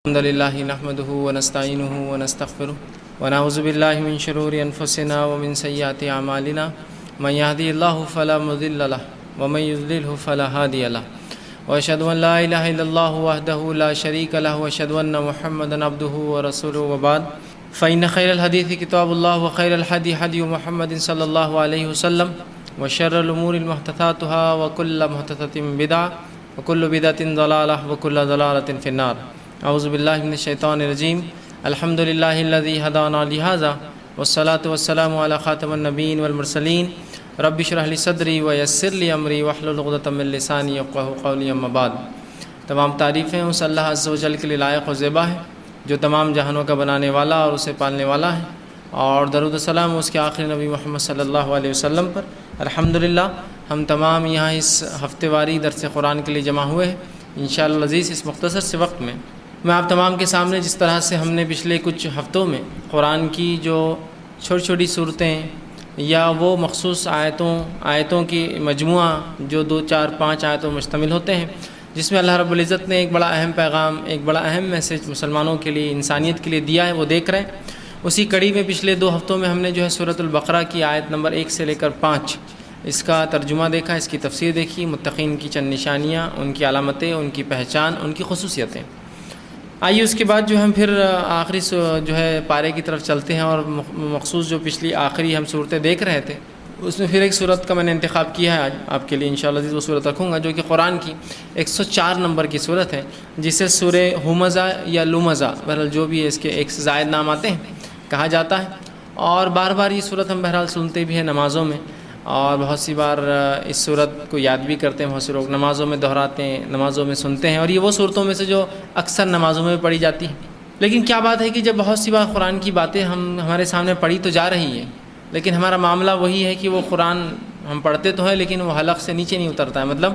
الحمد لله نحمده ونستعينه ونستغفره ونعوذ بالله من شرور أنفسنا ومن سيئات أعمالنا من يهدي الله فلا مضل له ومن يضلله فلا هادي له وأشهد أن لا إله إلا الله وحده لا شريك له وأشهد أن محمدا عبده ورسوله وبعد فإن خير الحديث كتاب الله وخير الهدي هدي محمد صلى الله عليه وسلم وشر الأمور محدثاتها وكل محدثة بدعة وكل بدعة ضلالة وكل ضلالة في النار. اعوذ باللہ من الشیطان الرجیم. الحمد للہ الذی ہدانا لہذا والصلاة والسلام علی خاتم النبیین والمرسلین. رب اشرح لی صدری ویسر لی امری واحلل عقدۃ من لسانی یفقہوا قولی. اما بعد. تمام تعریفیں اس اللہ عز و جل کے لیے لائق و زیبا ہے جو تمام جہانوں کا بنانے والا اور اسے پالنے والا ہے، اور درود و سلام اس کے آخری نبی محمد صلی اللہ علیہ وسلم پر. الحمدللہ ہم تمام یہاں اس ہفتے واری درس قرآن کے لیے جمع ہوئے ہیں انشاءاللہ العزیز. اس مختصر سے وقت میں آپ تمام کے سامنے جس طرح سے ہم نے پچھلے کچھ ہفتوں میں قرآن کی جو چھوٹی چھوٹی صورتیں یا وہ مخصوص آیتوں کی مجموعہ جو 2 4 5 آیتوں مشتمل ہوتے ہیں، جس میں اللہ رب العزت نے ایک بڑا اہم پیغام، ایک بڑا اہم میسج مسلمانوں کے لیے، انسانیت کے لیے دیا ہے، وہ دیکھ رہے ہیں. اسی کڑی میں پچھلے 2 ہفتوں میں ہم نے جو ہے سورۃ البقرہ کی آیت نمبر 1 سے لے کر 5 اس کا ترجمہ دیکھا، اس کی تفسیر دیکھی، متقین کی چند نشانیاں، ان کی علامتیں، ان کی پہچان، ان کی خصوصیتیں. آئیے اس کے بعد جو ہم پھر آخری جو ہے پارے کی طرف چلتے ہیں، اور مخصوص جو پچھلی آخری ہم صورتیں دیکھ رہے تھے اس میں پھر ایک صورت کا میں نے انتخاب کیا ہے آج آپ کے لیے انشاءاللہ. وہ صورت رکھوں گا جو کہ قرآن کی 104 نمبر کی صورت ہے، جسے سورہ ہمزہ یا لمزہ، بہرحال جو بھی ہے اس کے ایک سے زائد نام آتے ہیں، کہا جاتا ہے. اور بار بار یہ صورت ہم بہرحال سنتے بھی ہیں نمازوں میں، اور بہت سی بار اس صورت کو یاد بھی کرتے ہیں. بہت سے لوگ نمازوں میں دہراتے ہیں، نمازوں میں سنتے ہیں، اور یہ وہ صورتوں میں سے جو اکثر نمازوں میں پڑھی جاتی ہیں. لیکن کیا بات ہے کہ جب بہت سی بار قرآن کی باتیں ہمارے سامنے پڑھی تو جا رہی ہیں، لیکن ہمارا معاملہ وہی ہے کہ وہ قرآن ہم پڑھتے تو ہیں لیکن وہ حلق سے نیچے نہیں اترتا ہے. مطلب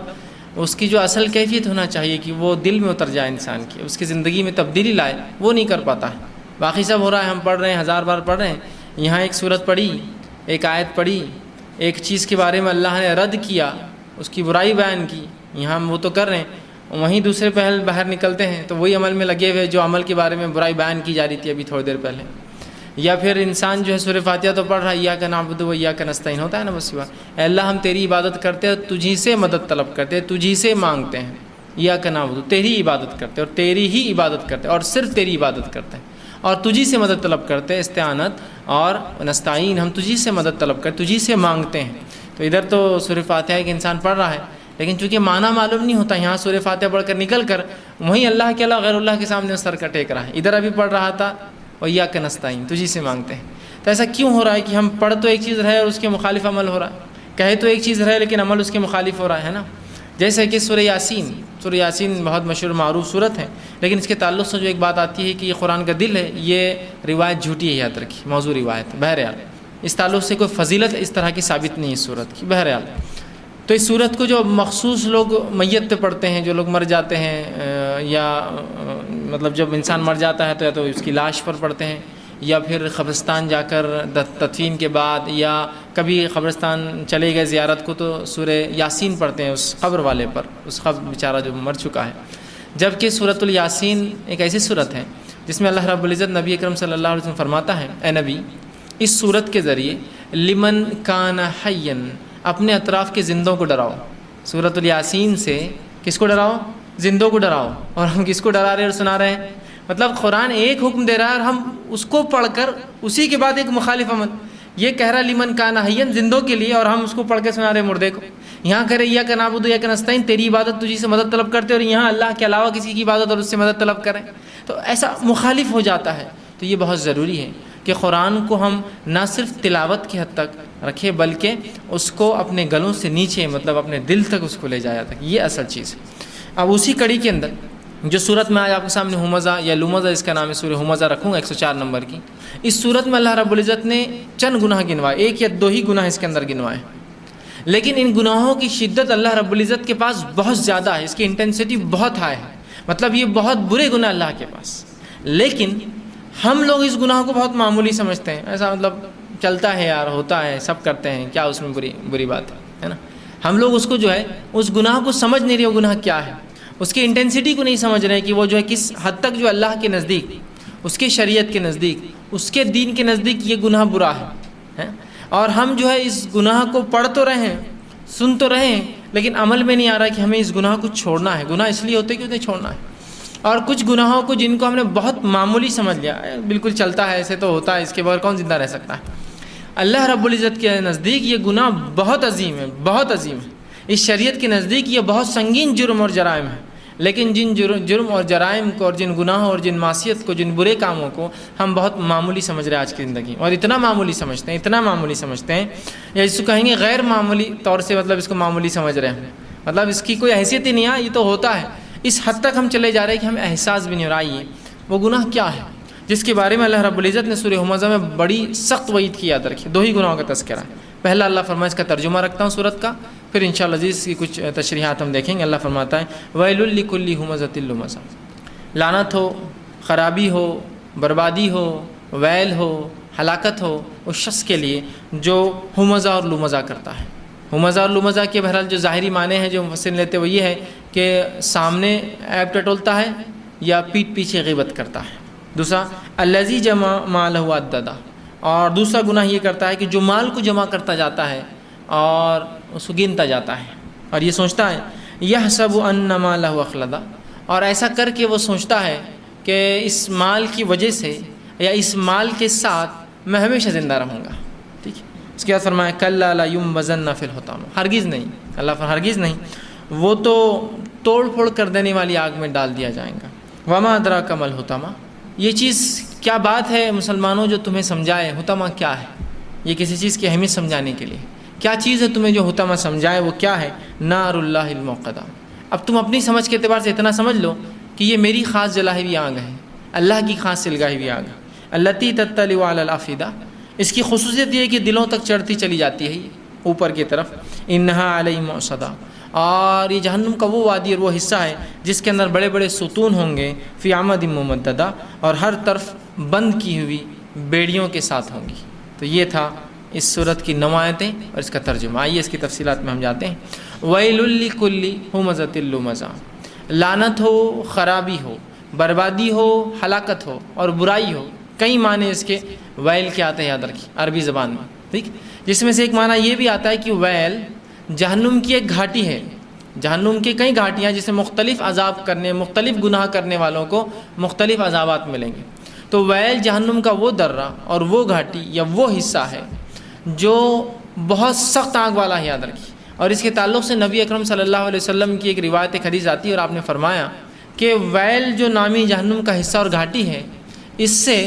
اس کی جو اصل کیفیت ہونا چاہیے کہ وہ دل میں اتر جائے انسان کی، اس کی زندگی میں تبدیلی لائے، وہ نہیں کر پاتا ہے. باقی سب ہو رہا ہے، ہم پڑھ رہے ہیں، 1000 بار پڑھ رہے ہیں. یہاں ایک صورت پڑھی، ایک آیت پڑھی، ایک چیز کے بارے میں اللہ نے رد کیا، اس کی برائی بیان کی، یہاں ہم وہ تو کر رہے ہیں، وہیں دوسرے پہل باہر نکلتے ہیں تو وہی عمل میں لگے ہوئے جو عمل کے بارے میں برائی بیان کی جا رہی تھی ابھی تھوڑی دیر پہلے. یا پھر انسان جو ہے سورہ فاتحہ تو پڑھ رہا ہے، ایاک نعبد و ایاک نستعین ہوتا ہے نا، بس اے اللہ ہم تیری عبادت کرتے ہیں، تجھی سے مدد طلب کرتے ہیں، تجھی سے مانگتے ہیں. ایاک نعبد، تیری عبادت کرتے ہیں اور تیری ہی عبادت کرتے ہیں اور صرف تیری عبادت کرتے ہیں، اور تجھی سے مدد طلب کرتے ہیں، استعانت، اور نستعین ہم تجھی سے مدد طلب کرتے، تجھی سے مانگتے ہیں. تو ادھر تو سورہ فاتحہ ایک انسان پڑھ رہا ہے، لیکن چونکہ معنی معلوم نہیں ہوتا، یہاں سورہ فاتحہ پڑھ کر نکل کر وہیں اللہ کے علاوہ غیر اللہ کے سامنے سر کا ٹیک رہا ہے. ادھر ابھی پڑھ رہا تھا وَإِيَّاكَ نَسْتَعِينُ، تجھی سے مانگتے ہیں. تو ایسا کیوں ہو رہا ہے کہ ہم پڑھ تو ایک چیز رہے اور اس کے مخالف عمل ہو رہا ہے، کہے تو ایک چیز رہے لیکن عمل اس کے مخالف ہو رہا ہے نا. جیسے کہ سورہ یاسین بہت مشہور معروف صورت ہے، لیکن اس کے تعلق سے جو ایک بات آتی ہے کہ یہ قرآن کا دل ہے، یہ روایت جھوٹی ہے، یاد رکھی، موضوع روایت ہے. بہرحال اس تعلق سے کوئی فضیلت اس طرح کی ثابت نہیں ہے اس صورت کی. بہرحال تو اس صورت کو جو مخصوص لوگ میت پہ پڑھتے ہیں، جو لوگ مر جاتے ہیں، یا مطلب جب انسان مر جاتا ہے تو یا تو اس کی لاش پر پڑھتے ہیں، یا پھر قبرستان جا کر تدفین کے بعد، یا کبھی قبرستان چلے گئے زیارت کو تو سورہ یاسین پڑھتے ہیں اس قبر والے پر، اس قبر بیچارہ جو مر چکا ہے. جبکہ سورۃ الیاسین ایک ایسی صورت ہے جس میں اللہ رب العزت نبی اکرم صلی اللہ علیہ وسلم فرماتا ہے، اے نبی اس صورت کے ذریعے لمن کان حیا، اپنے اطراف کے زندوں کو ڈراؤ. سورۃ الیاسین سے کس کو ڈراؤ؟ زندوں کو ڈراؤ. اور ہم کس کو ڈرا رہے ہیں اور سنا رہے ہیں؟ مطلب قرآن ایک حکم دے رہا ہے اور ہم اس کو پڑھ کر اسی کے بعد ایک مخالف عمل. یہ کہہ رہا لمن کان حیا، زندوں کے لیے، اور ہم اس کو پڑھ کے سنا رہے ہیں مردے کو. یہاں کہہ رہے ایاک نعبد و ایاک نستعین، تیری عبادت تجھی سے مدد طلب کرتے، اور یہاں اللہ کے علاوہ کسی کی عبادت اور اس سے مدد طلب کریں، تو ایسا مخالف ہو جاتا ہے. تو یہ بہت ضروری ہے کہ قرآن کو ہم نہ صرف تلاوت کی حد تک رکھیں بلکہ اس کو اپنے گلوں سے نیچے، مطلب اپنے دل تک اس کو لے جایا تک. یہ اصل چیز ہے. اب اسی کڑی کے اندر جو صورت میں آج آپ کے سامنے ہمزہ یا لمزہ، اس کا نام ہے سورہ ہمزہ رکھوں گا 104 نمبر کی. اس صورت میں اللہ رب العزت نے چند گناہ گنوائے، 1 یا 2 ہی گناہ اس کے اندر گنوائے، لیکن ان گناہوں کی شدت اللہ رب العزت کے پاس بہت زیادہ ہے، اس کی انٹینسٹی بہت ہائی ہے. مطلب یہ بہت برے گناہ اللہ کے پاس، لیکن ہم لوگ اس گناہ کو بہت معمولی سمجھتے ہیں. ایسا مطلب چلتا ہے یار، ہوتا ہے، سب کرتے ہیں، کیا اس میں بری بات ہے نا. ہم لوگ اس کو جو ہے اس گناہ کو سمجھ نہیں رہے وہ گناہ کیا ہے. اس کی انٹینسٹی کو نہیں سمجھ رہے کہ وہ جو ہے کس حد تک جو اللہ کے نزدیک، اس کے شریعت کے نزدیک، اس کے دین کے نزدیک یہ گناہ برا ہے۔ اور ہم جو ہے اس گناہ کو پڑھ تو رہے ہیں، سن تو رہے ہیں، لیکن عمل میں نہیں آ رہا کہ ہمیں اس گناہ کو چھوڑنا ہے۔ گناہ اس لیے ہوتے کہ انہیں چھوڑنا ہے۔ اور کچھ گناہوں کو جن کو ہم نے بہت معمولی سمجھ لیا، بالکل چلتا ہے، ایسے تو ہوتا ہے، اس کے بغیر کون زندہ رہ سکتا ہے۔ اللہ رب العزت کے نزدیک یہ گناہ بہت عظیم ہے، بہت عظیم ہے۔ اس شریعت کے نزدیک یہ بہت سنگین جرم اور جرائم ہے، لیکن جن جرم اور جرائم کو اور جن گناہوں اور جن معصیت کو، جن برے کاموں کو ہم بہت معمولی سمجھ رہے ہیں آج کی زندگی، اور اتنا معمولی سمجھتے ہیں، اتنا معمولی سمجھتے ہیں، یا اس کو کہیں گے غیر معمولی طور سے، مطلب اس کو معمولی سمجھ رہے ہیں، مطلب اس کی کوئی حیثیت ہی نہیں ہے، یہ تو ہوتا ہے۔ اس حد تک ہم چلے جا رہے ہیں کہ ہمیں احساس بھی نہیں ہو رہا ہے وہ گناہ کیا ہے، جس کے بارے میں اللہ رب العزت نے سورہ ہمزہ میں بڑی سخت وعید کی یاد رکھی۔ دو ہی گناہوں کا تذکرہ ہے۔ پہلا اللہ فرمایا، اس کا ترجمہ رکھتا ہوں سورت کا، پھر انشاءاللہ عزیز کی کچھ تشریحات ہم دیکھیں گے۔ اللہ فرماتا ہے وَيْلٌ لِكُلِّ هُمَزَةٍ لُمَزَةٍ، لعنت ہو، خرابی ہو، بربادی ہو، ویل ہو، ہلاکت ہو اس شخص کے لیے جو ہمزہ اور لمزہ کرتا ہے۔ ہمزہ اور لمزہ کے بہرحال جو ظاہری معنی ہیں جو مفسر لیتے وہ یہ ہے کہ سامنے عیب ٹٹولتا ہے یا پیٹھ پیچھے غیبت کرتا ہے۔ دوسرا الذی جمع مالہ عددہ، اور دوسرا گناہ یہ کرتا ہے کہ جو مال کو جمع کرتا جاتا ہے اور اس کو گنتا جاتا ہے، اور یہ سوچتا ہے یحسب ان مالہ اخلدہ، اور ایسا کر کے وہ سوچتا ہے کہ اس مال کی وجہ سے یا اس مال کے ساتھ میں ہمیشہ زندہ رہوں گا۔ ٹھیک ہے، اس کے بعد فرمایا کلا لا ینبذن فی الحطمہ، ہرگز نہیں، اللہ فرماتا ہرگز نہیں، وہ تو توڑ پھوڑ کر دینے والی آگ میں ڈال دیا جائے گا۔ وما ادراک ما الحطمہ، یہ چیز کیا بات ہے مسلمانوں جو تمہیں سمجھائے حطمہ کیا ہے، یہ کسی چیز کی اہمیت سمجھانے کے لیے کیا چیز ہے تمہیں جو حطمہ سمجھائے، وہ کیا ہے؟ نار اللہ الموقدہ۔ اب تم اپنی سمجھ کے اعتبار سے اتنا سمجھ لو کہ یہ میری خاص جلائی ہوئی آگ ہے، اللہ کی خاص سلگائی ہوئی آگ ہے۔ التی تطلع علی الافئدہ، اس کی خصوصیت یہ ہے کہ دلوں تک چڑھتی چلی جاتی ہے یہ اوپر کی طرف۔ انہا علیہم مؤصدہ، اور یہ جہنم کا وہ وادی اور وہ حصہ ہے جس کے اندر بڑے بڑے ستون ہوں گے، فی عمد ممددہ، اور ہر طرف بند کی ہوئی بیڑیوں کے ساتھ ہوں گی۔ تو یہ تھا اس صورت کی 9 آیتیں اور اس کا ترجمہ۔ آئیے اس کی تفصیلات میں ہم جاتے ہیں۔ ویل لکل ہمزۃ لمزہ، لعنت ہو، خرابی ہو، بربادی ہو، ہلاکت ہو اور برائی ہو۔ کئی معنی اس کے ویل کے آتے ہیں، یاد رکھیے عربی زبان میں، ٹھیک، جس میں سے ایک معنی یہ بھی آتا ہے کہ ویل جہنم کی ایک گھاٹی ہے۔ جہنم کی کئی گھاٹیاں جس میں مختلف عذاب کرنے، مختلف گناہ کرنے والوں کو مختلف عذابات ملیں گے۔ تو ویل جہنم کا وہ درہ اور وہ گھاٹی یا وہ حصہ ہے جو بہت سخت آگ والا ہے، یاد رکھیے۔ اور اس کے تعلق سے نبی اکرم صلی اللہ علیہ وسلم کی ایک روایت، ایک حدیث آتی ہے، اور آپ نے فرمایا کہ ویل جو نامی جہنم کا حصہ اور گھاٹی ہے، اس سے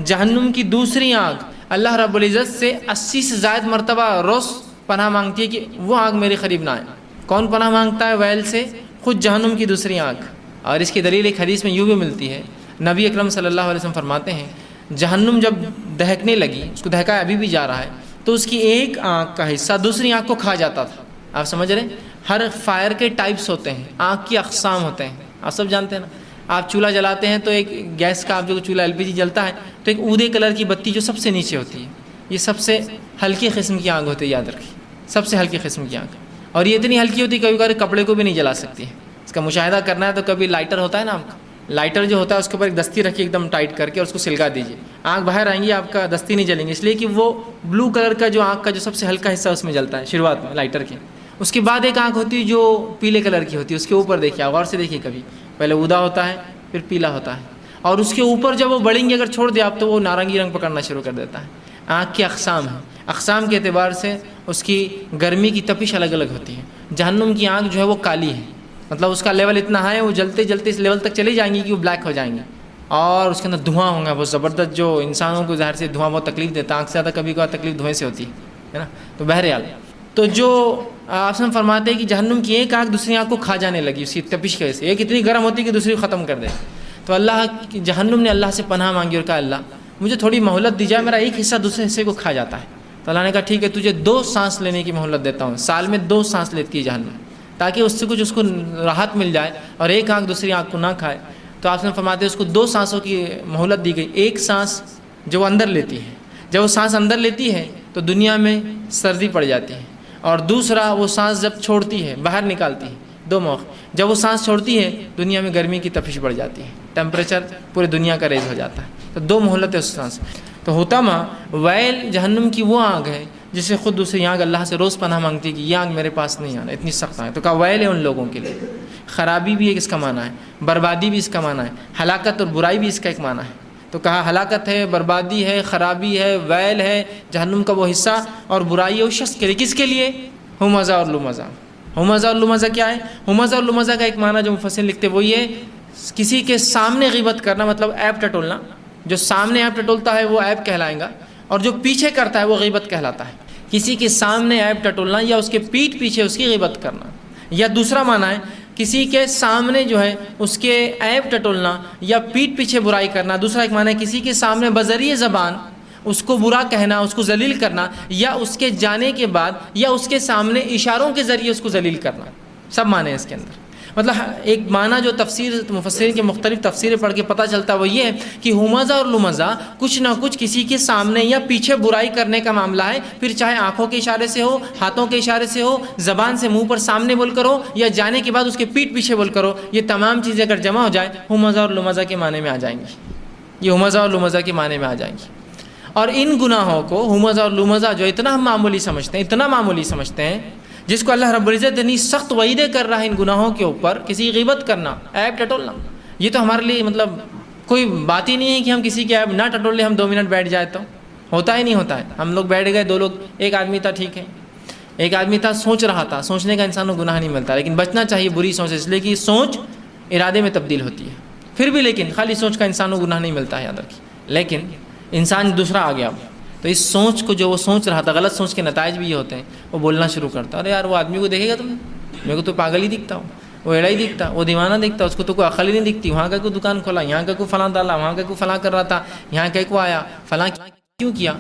جہنم کی دوسری آگ اللہ رب العزت سے 80 سے زائد مرتبہ روز پناہ مانگتی ہے کہ وہ آگ میرے قریب نہ آئے۔ کون پناہ مانگتا ہے ویل سے؟ خود جہنم کی دوسری آگ۔ اور اس کی دلیل ایک حدیث میں یوں بھی ملتی ہے، نبی اکرم صلی اللہ علیہ وسلم فرماتے ہیں جہنم جب دہکنے لگی، اس کو دہکا ابھی بھی جا رہا ہے، تو اس کی ایک آنکھ کا حصہ دوسری آنکھ کو کھا جاتا تھا۔ آپ سمجھ رہے ہیں؟ ہر فائر کے ٹائپس ہوتے ہیں، آنکھ کی اقسام ہوتے ہیں، آپ سب جانتے ہیں نا۔ آپ چولہا جلاتے ہیں تو ایک گیس کا، آپ جو چولہا LPG جلتا ہے تو ایک اودے کلر کی بتی جو سب سے نیچے ہوتی ہے، یہ سب سے ہلکی قسم کی آگ ہوتی ہے، یاد رکھیے، سب سے ہلکی قسم کی آگ۔ اور یہ اتنی ہلکی ہوتی ہے کبھی کبھی کپڑے کو بھی نہیں جلا سکتی ہے۔ اس کا مشاہدہ کرنا ہے تو کبھی لائٹر ہوتا ہے نا آپ کا، لائٹر جو ہوتا ہے اس کے اوپر ایک دستی رکھیے ایک دم ٹائٹ کر کے، اور اس کو سلگا دیجیے، آنکھ باہر آئیں گی، آپ کا دستی نہیں جلیں گی، اس لیے کہ وہ بلو کلر کا جو آنکھ کا جو سب سے ہلکا حصہ اس میں جلتا ہے شروعات میں لائٹر کے۔ اس کے بعد ایک آنکھ ہوتی ہے جو پیلے کلر کی ہوتی ہے، اس کے اوپر دیکھیے، غور سے دیکھیے، کبھی پہلے اودا ہوتا ہے پھر پیلا ہوتا ہے، اور اس کے اوپر جب وہ بڑھیں گے اگر چھوڑ دیں آپ تو وہ نارنگی رنگ پکڑنا شروع کر دیتا ہے۔ آنکھ کی اقسام ہیں، اقسام کے اعتبار سے اس کی گرمی کی تپش الگ الگ ہوتی ہے۔ جہنم کی آنکھ جو ہے وہ کالی ہے، مطلب اس کا لیول اتنا ہے، وہ جلتے جلتے اس لیول تک چلی جائیں گی کہ وہ بلیک ہو جائیں گی، اور اس کے اندر دھواں ہوگا بہت زبردست، جو انسانوں کو ظاہر سے دھواں بہت تکلیف دیتا ہے، آنکھ سے زیادہ کبھی کبھی تکلیف دھوئیں سے ہوتی ہے نا۔ تو بہرحال تو جو آپ سے فرماتے ہیں کہ جہنم کی ایک آنکھ دوسری آنکھ کو کھا جانے لگی اسی تپش کی وجہ سے، ایک اتنی گرم ہوتی ہے کہ دوسری ختم کر دے۔ تو جہنم نے اللہ سے پناہ مانگی اور کہا اللہ مجھے تھوڑی مہلت دی جائے، میرا ایک حصہ دوسرے حصے کو کھا جاتا ہے۔ تو اللہ نے کہا ٹھیک ہے، تجھے 2 سانس لینے کی مہلت دیتا ہوں، سال میں 2 سانس لیتی ہے جہنم، تاکہ اس سے کچھ اس کو راحت مل جائے اور ایک آنکھ دوسری آنکھ کو نہ کھائے۔ تو آپ سے فرماتے ہیں اس کو 2 سانسوں کی مہلت دی گئی، ایک سانس جو وہ اندر لیتی ہے، جب وہ سانس اندر لیتی ہے تو دنیا میں سردی پڑ جاتی ہے، اور دوسرا وہ سانس جب چھوڑتی ہے باہر نکالتی ہے دو موقع. جب وہ سانس چھوڑتی ہے دنیا میں گرمی کی تپش بڑھ جاتی ہے, ٹیمپریچر پورے دنیا کا ریز ہو جاتا ہے. تو دو مہلت ہے اس سانس. تو حطمہ ویل جہنم کی وہ آگ ہے جسے خود دوسری آگ اللہ سے روز پناہ مانگتی ہے کہ یہ آگ میرے پاس نہیں آنا, اتنی سخت آگ. تو کہا ویل ہے ان لوگوں کے لیے. خرابی بھی ایک اس کا معنی ہے, بربادی بھی اس کا معنی ہے, ہلاکت اور برائی بھی اس کا ایک معنی ہے. تو کہا ہلاکت ہے, بربادی ہے, خرابی ہے, ویل ہے, جہنم کا وہ حصہ, اور برائی ہے اس شخص کے لیے. کس کے لیے؟ ہمزہ اور لمزہ. ہمزہ اور لمزہ کیا ہے؟ ہمزہ اور لمزہ کا ایک معنی جو مفسر لکھتے وہ یہ کسی کے سامنے غیبت کرنا, مطلب عیب ٹٹولنا. جو سامنے عیب ٹٹولتا ہے وہ عیب کہلائے گا, اور جو پیچھے کرتا ہے وہ غیبت کہلاتا ہے. کسی کے سامنے عیب ٹٹولنا یا اس کے پیٹھ پیچھے اس کی غیبت کرنا. یا دوسرا معنی ہے کسی کے سامنے جو ہے اس کے عیب ٹٹولنا یا پیٹھ پیچھے برائی کرنا. دوسرا ایک معنی ہے کسی کے سامنے بذریعہ زبان اس کو برا کہنا, اس کو ذلیل کرنا, یا اس کے جانے کے بعد یا اس کے سامنے اشاروں کے ذریعے اس کو ذلیل کرنا. سب معنی ہیں اس کے اندر. مطلب ایک معنی جو تفسیر مفسرین کے مختلف تفسیریں پڑھ کے پتہ چلتا ہے وہ یہ ہے کہ ہمزہ اور لمزہ کچھ نہ کچھ کسی کے سامنے یا پیچھے برائی کرنے کا معاملہ ہے, پھر چاہے آنکھوں کے اشارے سے ہو, ہاتھوں کے اشارے سے ہو, زبان سے منہ پر سامنے بول کرو, یا جانے کے بعد اس کے پیٹھ پیچھے بول کرو. یہ تمام چیزیں اگر جمع ہو جائے ہمزہ اور لمزہ کے معنی میں آ جائیں گی. یہ ہمزہ اور لمزہ کے معنی میں آ جائیں گی. اور ان گناہوں کو ہمزہ اور لمزہ جو اتنا ہم معمولی سمجھتے ہیں, اتنا معمولی سمجھتے ہیں, جس کو اللہ رب العزت اتنی سخت وعیدیں کر رہا ہے ان گناہوں کے اوپر, کسی غیبت کرنا, عیب ٹٹولنا, یہ تو ہمارے لیے مطلب کوئی بات ہی نہیں ہے کہ ہم کسی کے عیب نہ ٹٹول لیں, ہم 2 منٹ بیٹھ جائے تو ہوتا ہی نہیں ہوتا ہے. ہم لوگ بیٹھ گئے, 2 لوگ, ایک آدمی تھا ٹھیک ہے, ایک آدمی تھا سوچ رہا تھا, سوچنے کا انسان کو گناہ نہیں ملتا, لیکن بچنا چاہیے بری سوچ سے, اس لیے کہ سوچ ارادے میں تبدیل ہوتی ہے. پھر بھی لیکن خالی سوچ کا انسان کو گناہ نہیں ملتا ہے, یاد رکھیے. لیکن انسان دوسرا آ گیا, تو اس سوچ کو جو وہ سوچ رہا تھا, غلط سوچ کے نتائج بھی یہ ہوتے ہیں, وہ بولنا شروع کرتا ہے, ارے یار وہ آدمی کو دیکھے گا تم, میرے کو تو پاگل ہی دکھتا ہوں, وہ ایڑا ہی دکھتا, وہ دیوانہ دکھتا, اس کو تو کوئی عقل ہی نہیں دکھتی, وہاں کا کوئی دکان کھولا, یہاں کا کوئی فلاں ڈالا, وہاں کا کوئی فلاں کر رہا تھا, یہاں کا کو آیا, فلاں کیوں کیا,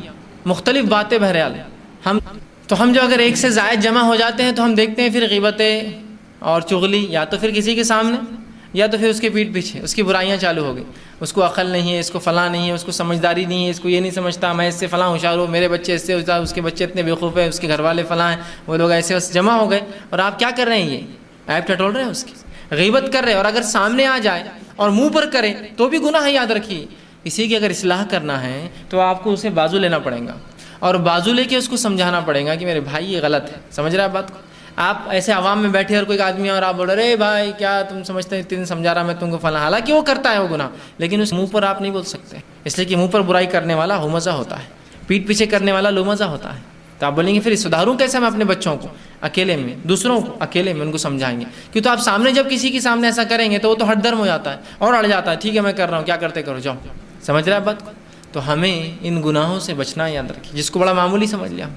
مختلف باتیں بہرحال. ہم جو اگر ایک سے زائد جمع ہو جاتے ہیں تو ہم دیکھتے ہیں پھر غیبتیں اور چغلی, یا تو پھر کسی کے سامنے یا تو پھر اس کے پیٹھ پیچھے اس کی برائیاں چالو ہو گئی. اس کو عقل نہیں ہے, اس کو فلاں نہیں ہے, اس کو سمجھداری نہیں ہے, اس کو یہ نہیں سمجھتا میں اس سے فلاں ہوشیار ہوں, میرے بچے اس سے ہوشیار, اس کے بچے اتنے بیوقوف ہیں, اس کے گھر والے فلاں ہیں, وہ لوگ ایسے جمع ہو گئے. اور آپ کیا کر رہے ہیں؟ یہ عیب ٹٹول رہے ہیں, اس کی غیبت کر رہے ہیں. اور اگر سامنے آ جائے اور منہ پر کرے تو بھی گناہ ہے, یاد رکھیے. کسی کی اگر اصلاح کرنا ہے تو آپ کو اسے بازو لینا پڑے گا, اور بازو لے کے اس کو سمجھانا پڑے گا کہ میرے بھائی یہ غلط ہے. سمجھ رہے ہیں بات کو؟ آپ ایسے عوام میں بیٹھے اور کوئی آدمی اور آپ بول رہے ارے بھائی کیا تم سمجھتے ہیں, اتنے سمجھا رہا میں تم کو فلاں, حالانکہ وہ کرتا ہے وہ گناہ, لیکن اس منہ پر آپ نہیں بول سکتے, اس لیے کہ منہ پر برائی کرنے والا ہمزہ ہوتا ہے, پیٹھ پیچھے کرنے والا لمزہ ہوتا ہے. تو آپ بولیں گے پھر سدھاروں کیسے میں اپنے بچوں کو اکیلے میں, دوسروں کو اکیلے میں ان کو سمجھائیں گے. کیوں تو آپ سامنے جب کسی کے سامنے ایسا کریں گے تو وہ تو ہٹ درم ہو جاتا ہے اور اڑ جاتا ہے, ٹھیک ہے میں کر رہا ہوں, کیا کرتے کرو جاؤ. سمجھ رہے ہیں بات کو؟ تو ہمیں ان گناہوں سے بچنا یاد رکھیے, جس کو بڑا معمولی سمجھ لیا.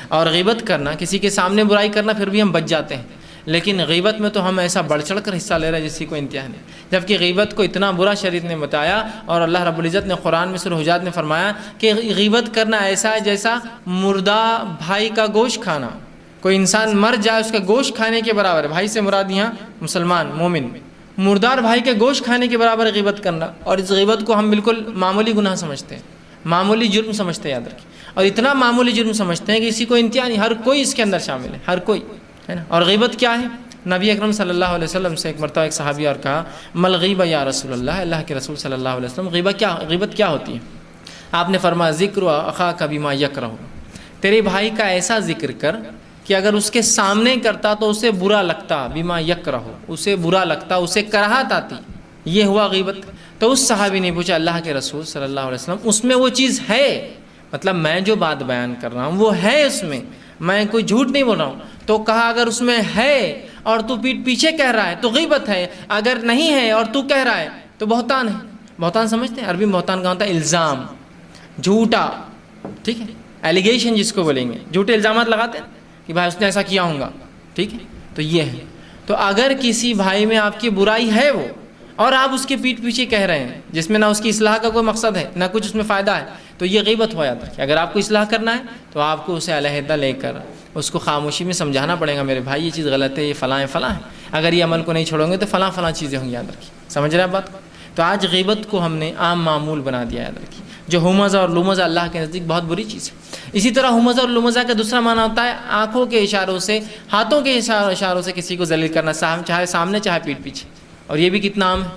اور غیبت کرنا, کسی کے سامنے برائی کرنا, پھر بھی ہم بچ جاتے ہیں, لیکن غیبت میں تو ہم ایسا بڑھ چڑھ کر حصہ لے رہے ہیں جس کی کوئی انتہا نہیں. جبکہ غیبت کو اتنا برا شریعت نے بتایا, اور اللہ رب العزت نے قرآن میں سورہ حجرات میں فرمایا کہ غیبت کرنا ایسا ہے جیسا مردہ بھائی کا گوشت کھانا. کوئی انسان مر جائے اس کا گوشت کھانے کے برابر ہے. بھائی سے مراد یہاں مسلمان مومن, مردار بھائی کے گوشت کھانے کے برابر غیبت کرنا. اور اس غیبت کو ہم بالکل معمولی گناہ سمجھتے ہیں, معمولی جرم سمجھتے ہیں, یاد رکھیں. اور اتنا معمولی جرم سمجھتے ہیں کہ اسی کو انتہا نہیں, ہر کوئی اس کے اندر شامل ہے, ہر کوئی ہے نا. اور غیبت کیا ہے؟ نبی اکرم صلی اللہ علیہ وسلم سے ایک مرتبہ ایک صحابی اور کہا مل غیبہ یا رسول اللہ, اللہ کے رسول صلی اللہ علیہ وسلم غیبت کیا ہوتی ہے؟ آپ نے فرمایا ذکر اخاک بما یکرہ, تیرے بھائی کا ایسا ذکر کر کہ اگر اس کے سامنے کرتا تو اسے برا لگتا, بما یکرہ, اسے برا لگتا, اسے کراہت آتی, یہ ہوا غیبت. تو اس صحابی نے پوچھا اللہ کے رسول صلی اللہ علیہ وسلم اس میں وہ چیز ہے, مطلب میں جو بات بیان کر رہا ہوں وہ ہے اس میں کوئی جھوٹ نہیں بول رہا ہوں. تو کہا اگر اس میں ہے اور تو پیٹھ پیچھے کہہ رہا ہے تو غیبت ہے, اگر نہیں ہے اور تو کہہ رہا ہے تو بہتان ہے. بہتان سمجھتے ہیں؟ عربی میں بہتان کا ہوتا ہے الزام, جھوٹا, ٹھیک ہے, ایلیگیشن جس کو بولیں گے, جھوٹے الزامات لگاتے ہیں کہ بھائی اس نے ایسا کیا ہوگا, ٹھیک ہے. تو یہ ہے. تو اگر کسی بھائی میں آپ کی برائی ہے وہ, اور آپ اس کے پیٹھ پیچھے کہہ رہے ہیں جس میں نہ اس کی اصلاح کا کوئی مقصد ہے نہ کچھ اس میں فائدہ ہے, تو یہ غیبت ہو جاتا ہے. کہ اگر آپ کو اصلاح کرنا ہے تو آپ کو اسے علیحدہ لے کر اس کو خاموشی میں سمجھانا پڑے گا, میرے بھائی یہ چیز غلط ہے, یہ فلاں ہے فلاں ہے, اگر یہ عمل کو نہیں چھوڑیں گے تو فلاں فلاں چیزیں ہوں گی, یاد رکھیے. سمجھ رہے ہیں بات کو؟ تو آج غیبت کو ہم نے عام معمول بنا دیا, یاد رکھیے. جو ہمزہ اور لمزہ اللہ کے نزدیک بہت بری چیز ہے. اسی طرح ہمزہ اور لمزہ کا دوسرا معنی ہوتا ہے آنکھوں کے اشاروں سے، ہاتھوں کے اشاروں سے کسی کو ذلیل کرنا، چاہے سامنے چاہے پیٹھ پیچھے. اور یہ بھی کتنا عام ہے،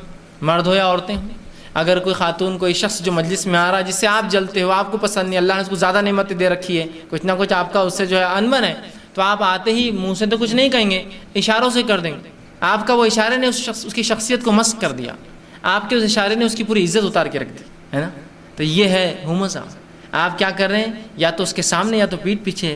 مرد ہو یا عورتیں ہوں. اگر کوئی خاتون، کوئی شخص جو مجلس میں آ رہا ہے جس سے آپ جلتے ہو، آپ کو پسند نہیں، اللہ نے اس کو زیادہ نعمتیں دے رکھی ہے، کچھ نہ کچھ آپ کا اس سے جو ہے انبن ہے، تو آپ آتے ہی منہ سے تو کچھ نہیں کہیں گے، اشاروں سے کر دیں گے. آپ کا وہ اشارے نے اس کی شخصیت کو مسخ کر دیا، آپ کے اس اشارے نے اس کی پوری عزت اتار کے رکھ دی ہے نا. تو یہ ہے ہمزہ. آپ کیا کر رہے ہیں؟ یا تو اس کے سامنے، یا تو پیٹھ پیچھے،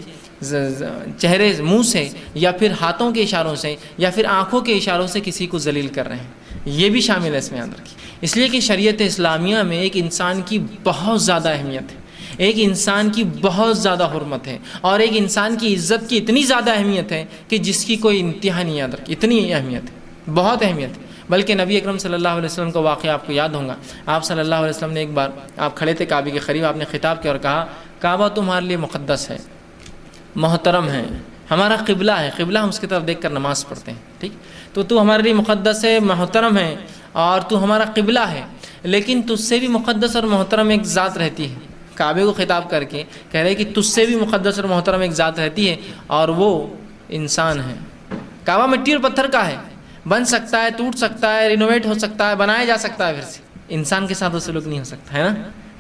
چہرے، منہ سے، یا پھر ہاتھوں کے اشاروں سے، یا پھر آنکھوں کے اشاروں سے کسی کو ذلیل کر رہے ہیں. یہ بھی شامل ہے اس میں یاد رکھیے. اس لیے کہ شریعت اسلامیہ میں ایک انسان کی بہت زیادہ اہمیت ہے، ایک انسان کی بہت زیادہ حرمت ہے، اور ایک انسان کی عزت کی اتنی زیادہ اہمیت ہے کہ جس کی کوئی انتہا نہیں یاد رکھی. اتنی اہمیت ہے، بہت اہمیت ہے. بلکہ نبی اکرم صلی اللہ علیہ وسلم کا واقعہ آپ کو یاد ہوگا. آپ صلی اللہ علیہ وسلم نے ایک بار، آپ کھڑے تھے کعبے کے قریب، آپ نے خطاب کیا اور کہا کعبہ تمہارے لیے مقدس ہے، محترم ہے، ہمارا قبلہ ہے، قبلہ ہم اس کی طرف دیکھ کر نماز پڑھتے ہیں، ٹھیک؟ تو ہمارے لیے مقدس ہے، محترم ہے، اور تو ہمارا قبلہ ہے. لیکن تجھ سے بھی مقدس اور محترم ایک ذات رہتی ہے. کعبے کو خطاب کر کے کہہ رہے کہ تجھ سے بھی مقدس اور محترم ایک ذات رہتی ہے، اور وہ انسان ہے. کعبہ مٹی اور پتھر کا ہے، بن سکتا ہے، ٹوٹ سکتا ہے، رینوویٹ ہو سکتا ہے، بنایا جا سکتا ہے پھر سے. انسان کے ساتھ وہ سلوک نہیں ہو سکتا ہے نا.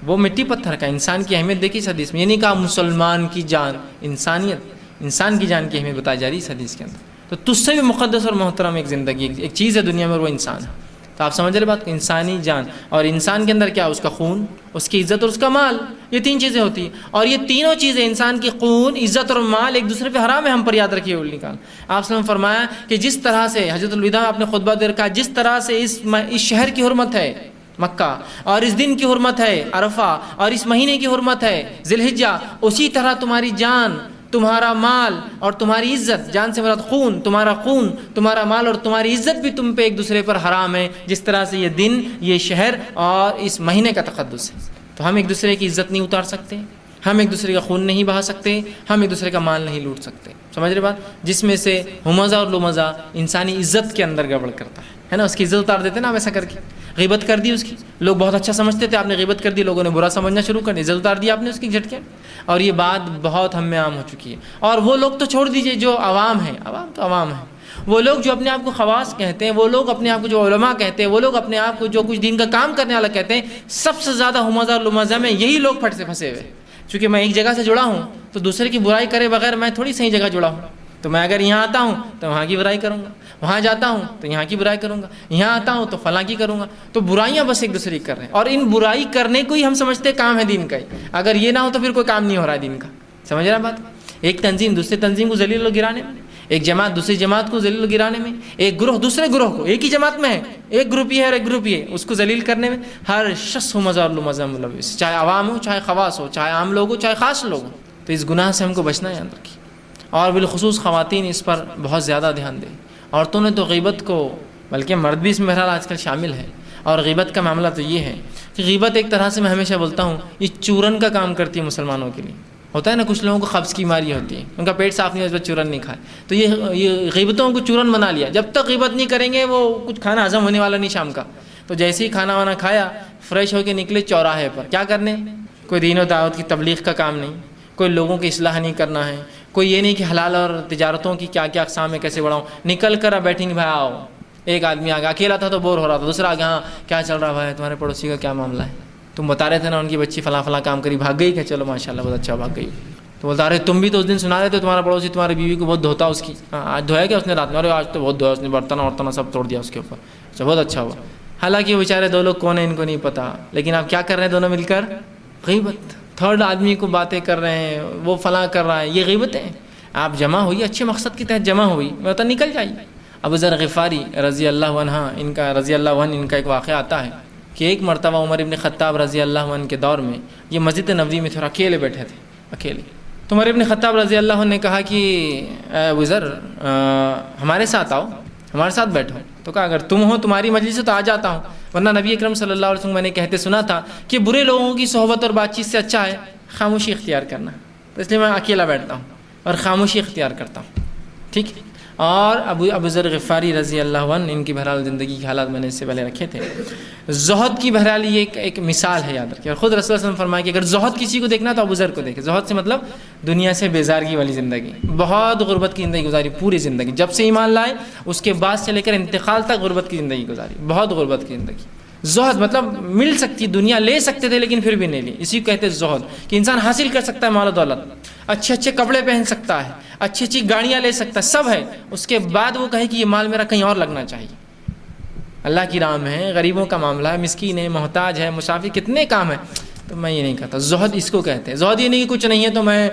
وہ مٹی پتھر کا. انسان کی اہمیت دیکھیے اس حدیث میں. یہ نہیں کہا مسلمان کی جان، انسانیت، انسان کی جان کی اہمیت بتائی جا رہی ہے اس حدیث کے اندر. تو تجھ سے بھی مقدس اور محترم ایک زندگی، ایک چیز ہے دنیا میں، اور وہ انسان ہے. تو آپ سمجھ رہے بات کو؟ انسانی جان، اور انسان کے اندر کیا؟ اس کا خون، اس کی عزت اور اس کا مال. یہ تین چیزیں ہوتی ہیں، اور یہ تینوں چیزیں، انسان کی خون، عزت اور مال، ایک دوسرے پہ حرام ہے. ہم پر یاد رکھیے الٹی کال. آپ نے فرمایا کہ جس طرح سے حجۃ الوداع آپ نے خطبہ دے رکھا، جس طرح سے اس شہر کی حرمت ہے مکہ، اور اس دن کی حرمت ہے عرفہ، اور اس مہینے کی حرمت ہے ذی الحجہ، اسی طرح تمہاری جان، تمہارا مال اور تمہاری عزت، جان سے مراد خون، تمہارا مال اور تمہاری عزت بھی تم پہ ایک دوسرے پر حرام ہے، جس طرح سے یہ دن، یہ شہر اور اس مہینے کا تقدس ہے. تو ہم ایک دوسرے کی عزت نہیں اتار سکتے، ہم ایک دوسرے کا خون نہیں بہا سکتے، ہم ایک دوسرے کا مال نہیں لوٹ سکتے. سمجھ رہے بات؟ جس میں سے ہمزہ اور لمزہ انسانی عزت کے اندر گڑبڑ کرتا ہے نا. اس کی عزت اتار دیتے نا آپ ایسا کر کے. غیبت کر دی اس کی، لوگ بہت اچھا سمجھتے تھے، آپ نے غیبت کر دی، لوگوں نے برا سمجھنا شروع کر دیا، عزت اتار دی آپ نے اس کی جھٹکے. اور یہ بات بہت ہم میں عام ہو چکی ہے. اور وہ لوگ تو چھوڑ دیجئے جو عوام ہیں، عوام تو عوام ہیں، وہ لوگ جو اپنے آپ کو خواص کہتے ہیں، وہ لوگ اپنے آپ کو جو علماء کہتے ہیں، وہ لوگ اپنے آپ کو جو کچھ دین کا کام کرنے والا کہتے ہیں، سب سے زیادہ ہمزہ اور لمزہ میں یہی لوگ پھنسے ہوئے. چونکہ میں ایک جگہ سے جڑا ہوں، تو دوسرے کی برائی کرے بغیر میں تھوڑی صحیح جگہ جڑا ہوں. تو میں اگر یہاں آتا ہوں تو وہاں کی برائی کروں گا، وہاں جاتا ہوں تو یہاں کی برائی کروں گا، یہاں آتا ہوں تو فلاں کی کروں گا. تو برائیاں بس ایک دوسرے کی کر رہے ہیں، اور ان برائی کرنے کو ہی ہم سمجھتے کام ہے دین کا ہی. اگر یہ نہ ہو تو پھر کوئی کام نہیں ہو رہا ہے دین کا. سمجھ رہا بات؟ ایک تنظیم دوسرے تنظیم کو ذلیل و گرانے میں، ایک جماعت دوسری جماعت کو ذلیل و گرانے میں، ایک گروہ دوسرے گروہ کو، ایک ہی جماعت میں ہے، ایک گروپ یہ ہے اور ایک گروپ یہ ہے، اس کو ذلیل کرنے میں ہر شخص ہمزہ اور لمزہ ملوث، چاہے عوام ہو، چاہے خواص ہو، چاہے عام لوگ ہو، چاہے خاص لوگ ہو. تو اس گناہ سے ہم کو بچنا ہے، یاد رکھیے. اور بالخصوص خواتین اس پر بہت زیادہ دھیان دیں. عورتوں نے تو غیبت کو، بلکہ مرد بھی اس میں بہرحال آج کل شامل ہے. اور غیبت کا معاملہ تو یہ ہے کہ غیبت ایک طرح سے میں ہمیشہ بولتا ہوں یہ چورن کا کام کرتی ہے مسلمانوں کے لیے. ہوتا ہے نا کچھ لوگوں کو قبض کی بیماری ہوتی ہے، ان کا پیٹ صاف نہیں، اس وقت چورن نہیں کھائے، تو یہ غیبتوں کو چورن بنا لیا. جب تک غیبت نہیں کریں گے وہ کچھ کھانا ہضم ہونے والا نہیں شام کا. تو جیسے ہی کھانا وانا کھایا، فریش ہو کے نکلے چوراہے پر، کیا کرنے؟ کوئی دین و دعوت کی تبلیغ کا کام نہیں، کوئی لوگوں کی اصلاح نہیں کرنا ہے، کوئی یہ نہیں کہ حلال اور تجارتوں کی کیا کیا اقسام ہے کیسے بڑھاؤں. نکل کر اب بیٹھیں گے، بھائی آؤ. ایک آدمی آگے، اکیلا تھا تو بور ہو رہا تھا، دوسرا آگے، ہاں کیا چل رہا بھائی، تمہارے پڑوسی کا کیا معاملہ ہے؟ تم بتا رہے تھے نا ان کی بچی فلاں فلاں کام کری، بھاگ گئی کہ چلو ماشاءاللہ بہت اچھا بھاگ گئی. تو بولتا رہے تم بھی تو اس دن سنا رہے تھے تمہارا پڑوسی تمہاری بیوی کو بہت دھوتا اس کی، ہاں آج دھویا کیا اس نے رات میں؟ ارے آج تو بہت دھویا اس نے، برتن سب توڑ دیا اس کے اوپر. اچھا بہت اچھا ہوا. حالانکہ وہ بیچارے دو لوگ کون ہیں ان کو نہیں پتا، لیکن آپ کیا کر رہے ہیں دونوں مل کر؟ غیبت. تھرڈ آدمی کو باتیں کر رہے ہیں، وہ فلاں کر رہا ہے، یہ غیبت ہے. آپ جمع ہوئی، اچھے مقصد کے تحت جمع ہوئی، میں بتا نکل جائیے. ابو ذر غفاری رضی اللہ عنہ، ان کا ایک واقعہ آتا ہے کہ ایک مرتبہ عمر ابن خطاب رضی اللہ عنہ کے دور میں یہ مسجد نبوی میں تھوڑا اکیلے بیٹھے تھے، اکیلے. تو عمر ابن خطاب رضی اللہ عنہ نے کہا کہ اے ابو ذر ہمارے ساتھ آؤ، ہمارے ساتھ بیٹھو. تو کہا اگر تم ہو تمہاری مجلس سے تو آ جاتا ہوں، ورنہ نبی اکرم صلی اللہ علیہ وسلم میں نے کہتے سنا تھا کہ برے لوگوں کی صحبت اور بات چیت سے اچھا ہے خاموشی اختیار کرنا. تو اس لیے میں اکیلا بیٹھتا ہوں اور خاموشی اختیار کرتا ہوں. ٹھیک. اور ابو ذر غفاری رضی اللہ عنہ، ان کی بہرحال زندگی کے حالات میں نے اس سے پہلے رکھے تھے۔ زہد کی بہرحال یہ ایک مثال ہے، یاد رکھیے۔ اور خود رسول اللہ صلی اللہ علیہ وسلم فرمایا کہ اگر زہد کسی کو دیکھنا تو ابو ذر کو دیکھے۔ زہد سے مطلب دنیا سے بیزارگی والی زندگی، بہت غربت کی زندگی گزاری پوری زندگی، جب سے ایمان لائے اس کے بعد سے لے کر انتقال تک غربت کی زندگی گزاری، بہت غربت کی زندگی۔ زہد مطلب مل سکتی دنیا، لے سکتے تھے لیکن پھر بھی نہیں لی، اسی کو کہتے ہیں زہد، کہ انسان حاصل کر سکتا ہے مال و دولت، اچھے اچھے کپڑے پہن سکتا ہے، اچھی اچھی گاڑیاں لے سکتا ہے، سب ہے، اس کے بعد وہ کہے کہ یہ مال میرا کہیں اور لگنا چاہیے۔ اللہ کی راہ میں ہے، غریبوں کا معاملہ ہے، مسکین ہے، محتاج ہے، مسافر، کتنے کام ہیں، تو میں یہ نہیں کہتا۔ زہد اس کو کہتے ہیں۔ زہد یہ نہیں کہ کچھ نہیں ہے تو میں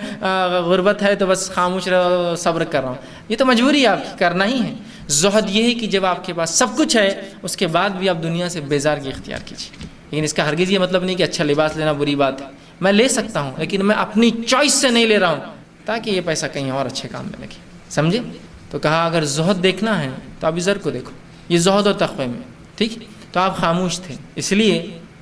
غربت ہے تو بس خاموش رہو، صبر کر رہا ہوں، یہ تو مجبوری ہے آپ کی، کرنا ہی ہے۔ زہد یہ ہے کہ جب آپ کے پاس سب کچھ ہے اس کے بعد بھی آپ دنیا سے بیزارگی اختیار کیجیے، لیکن اس کا ہرگز یہ مطلب نہیں کہ اچھا لباس لینا بری بات ہے، میں لے سکتا ہوں لیکن میں اپنی چوائس سے نہیں لے رہا ہوں تاکہ یہ پیسہ کہیں اور اچھے کام میں لگے، سمجھے؟ تو کہا اگر زہد دیکھنا ہے تو ابو ذر کو دیکھو، یہ زہد اور تقوی میں، ٹھیک؟ تو آپ خاموش تھے اس لیے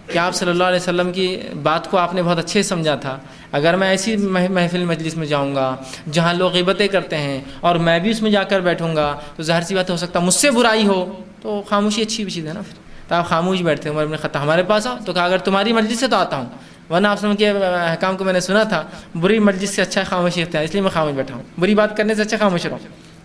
کہ آپ صلی اللہ علیہ وسلم کی بات کو آپ نے بہت اچھے سمجھا تھا۔ اگر میں ایسی محفل مجلس میں جاؤں گا جہاں لوگ غیبتیں کرتے ہیں اور میں بھی اس میں جا کر بیٹھوں گا تو ظاہر سی بات ہو سکتا ہے مجھ سے برائی ہو، تو خاموشی اچھی بھی چیز ہے نا۔ پھر تو آپ خاموش بیٹھتے ہیں۔ عمر بن خطاب ہمارے پاس آؤ تو کہا اگر تمہاری مجلس سے تو آتا ہوں، ورنہ آپ کے احکام کو میں نے سنا تھا بری مجلس سے اچھا خاموشی اختیار، اس لیے میں خاموش بیٹھا ہوں، بری بات کرنے سے اچھا خاموش رہو،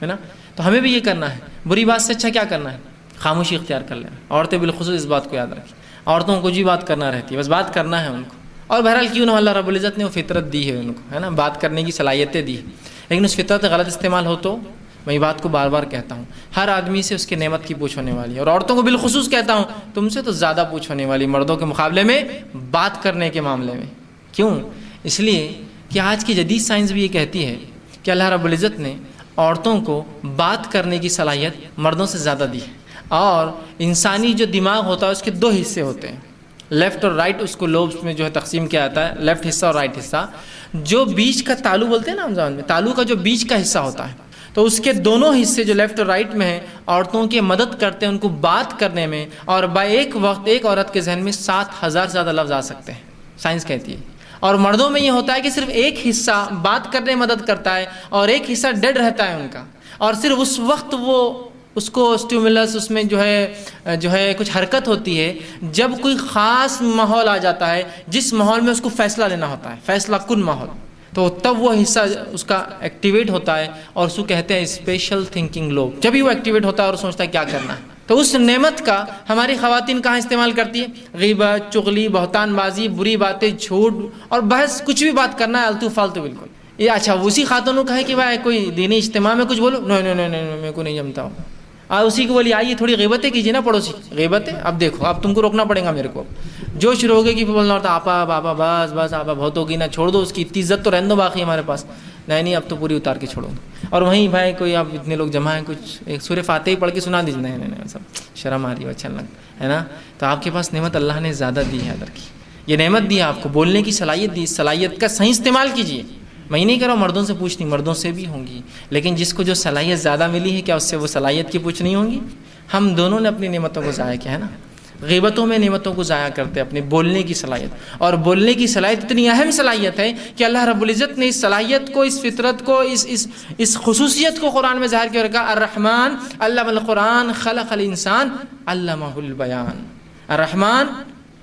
ہے نا؟ تو ہمیں بھی یہ کرنا ہے، بری بات سے اچھا کیا کرنا ہے؟ خاموشی اختیار کر لینا۔ عورتیں بالخصوص اس بات کو یاد رکھیں، عورتوں کو جی بات کرنا رہتی ہے، بس بات کرنا ہے ان کو، اور بہرحال کیوں نہ اللہ رب العزت نے وہ فطرت دی ہے ان کو، ہے نا، بات کرنے کی صلاحیتیں دی ہے، لیکن اس فطرت غلط استعمال ہو تو میں یہ بات کو بار بار کہتا ہوں، ہر آدمی سے اس کے نعمت کی پوچھ ہونے والی ہے، اور عورتوں کو بالخصوص کہتا ہوں تم سے تو زیادہ پوچھ ہونے والی مردوں کے مقابلے میں بات کرنے کے معاملے میں۔ کیوں؟ اس لیے کہ آج کی جدید سائنس بھی یہ کہتی ہے کہ اللہ رب العزت نے عورتوں کو بات کرنے کی صلاحیت مردوں سے زیادہ دی ہے، اور انسانی جو دماغ ہوتا ہے اس کے دو حصے ہوتے ہیں، لیفٹ اور رائٹ، اس کو لوبس میں جو ہے تقسیم کیا جاتا ہے، لیفٹ حصہ اور رائٹ حصہ۔ جو بیچ کا تالو بولتے ہیں نا ہم زبان میں، تالو کا جو بیچ کا حصہ ہوتا ہے، تو اس کے دونوں حصے جو لیفٹ اور رائٹ میں ہیں عورتوں کی مدد کرتے ہیں ان کو بات کرنے میں، اور ایک وقت ایک عورت کے ذہن میں 7,000 سے زیادہ لفظ آ سکتے ہیں، سائنس کہتی ہے۔ اور مردوں میں یہ ہوتا ہے کہ صرف ایک حصہ بات کرنے میں مدد کرتا ہے اور ایک حصہ ڈیڈ رہتا ہے ان کا، اور صرف اس وقت وہ اس کو اسٹیمولس، اس میں جو ہے کچھ حرکت ہوتی ہے جب کوئی خاص ماحول آ جاتا ہے جس ماحول میں اس کو فیصلہ لینا ہوتا ہے، فیصلہ کن ماحول، تو تب وہ حصہ اس کا ایکٹیویٹ ہوتا ہے، اور اس کو کہتے ہیں اسپیشل تھنکنگ لوب، جب ہی وہ ایکٹیویٹ ہوتا ہے اور سوچتا ہے کیا کرنا ہے۔ تو اس نعمت کا ہماری خواتین کہاں استعمال کرتی ہے؟ غیبت، چغلی، بہتان بازی، بری باتیں، جھوٹ اور بحث، کچھ بھی بات کرنا ہے التو فالتو بالکل۔ یہ اچھا اسی خاتونوں کا ہے کہ بھائی کوئی دینی اجتماع میں کچھ بولو، نہیں میرے کو نہیں جمتا ہوں، اسی کو بولی آئیے تھوڑی غیبتیں کیجیے نا پڑوسی، غیبتیں اب دیکھو اب تم کو روکنا پڑے گا میرے کو، جو شروع ہو گئے کہ بولنا ہوتا آپا بابا بس آپا بہت ہوگی نا، چھوڑ دو اس کی اتنی عزت تو رہنے دو باقی ہمارے پاس، نہیں اب تو پوری اتار کے چھوڑو۔ اور وہیں بھائی کوئی اب اتنے لوگ جمع ہیں، کچھ ایک سورہ فاتحہ ہی پڑھ کے سنا دیجیے، نہیں سب شرم آ رہی ہے، اچھا لگ ہے نا۔ تو آپ کے پاس نعمت اللہ نے زیادہ دی ہے ادھر کی، یہ نعمت دی ہے آپ کو، بولنے کی صلاحیت دی، صلاحیت کا صحیح استعمال کیجیے۔ میں نہیں کہہ رہا ہوں مردوں سے پوچھنی، مردوں سے بھی ہوں گی، لیکن جس کو جو صلاحیت زیادہ ملی ہے کیا اس سے وہ صلاحیت کی پوچھ نہیں ہوں گی؟ ہم دونوں نے اپنی نعمتوں کو ضائع کیا ہے نا، غیبتوں میں نعمتوں کو ضائع کرتے اپنے بولنے کی صلاحیت، اور بولنے کی صلاحیت اتنی اہم صلاحیت ہے کہ اللہ رب العزت نے اس صلاحیت کو، اس فطرت کو، اس خصوصیت کو قرآن میں ظاہر کیا رکھا، الرحمن علم القرآن خلق الانسان علمہ البیان۔ الرحمن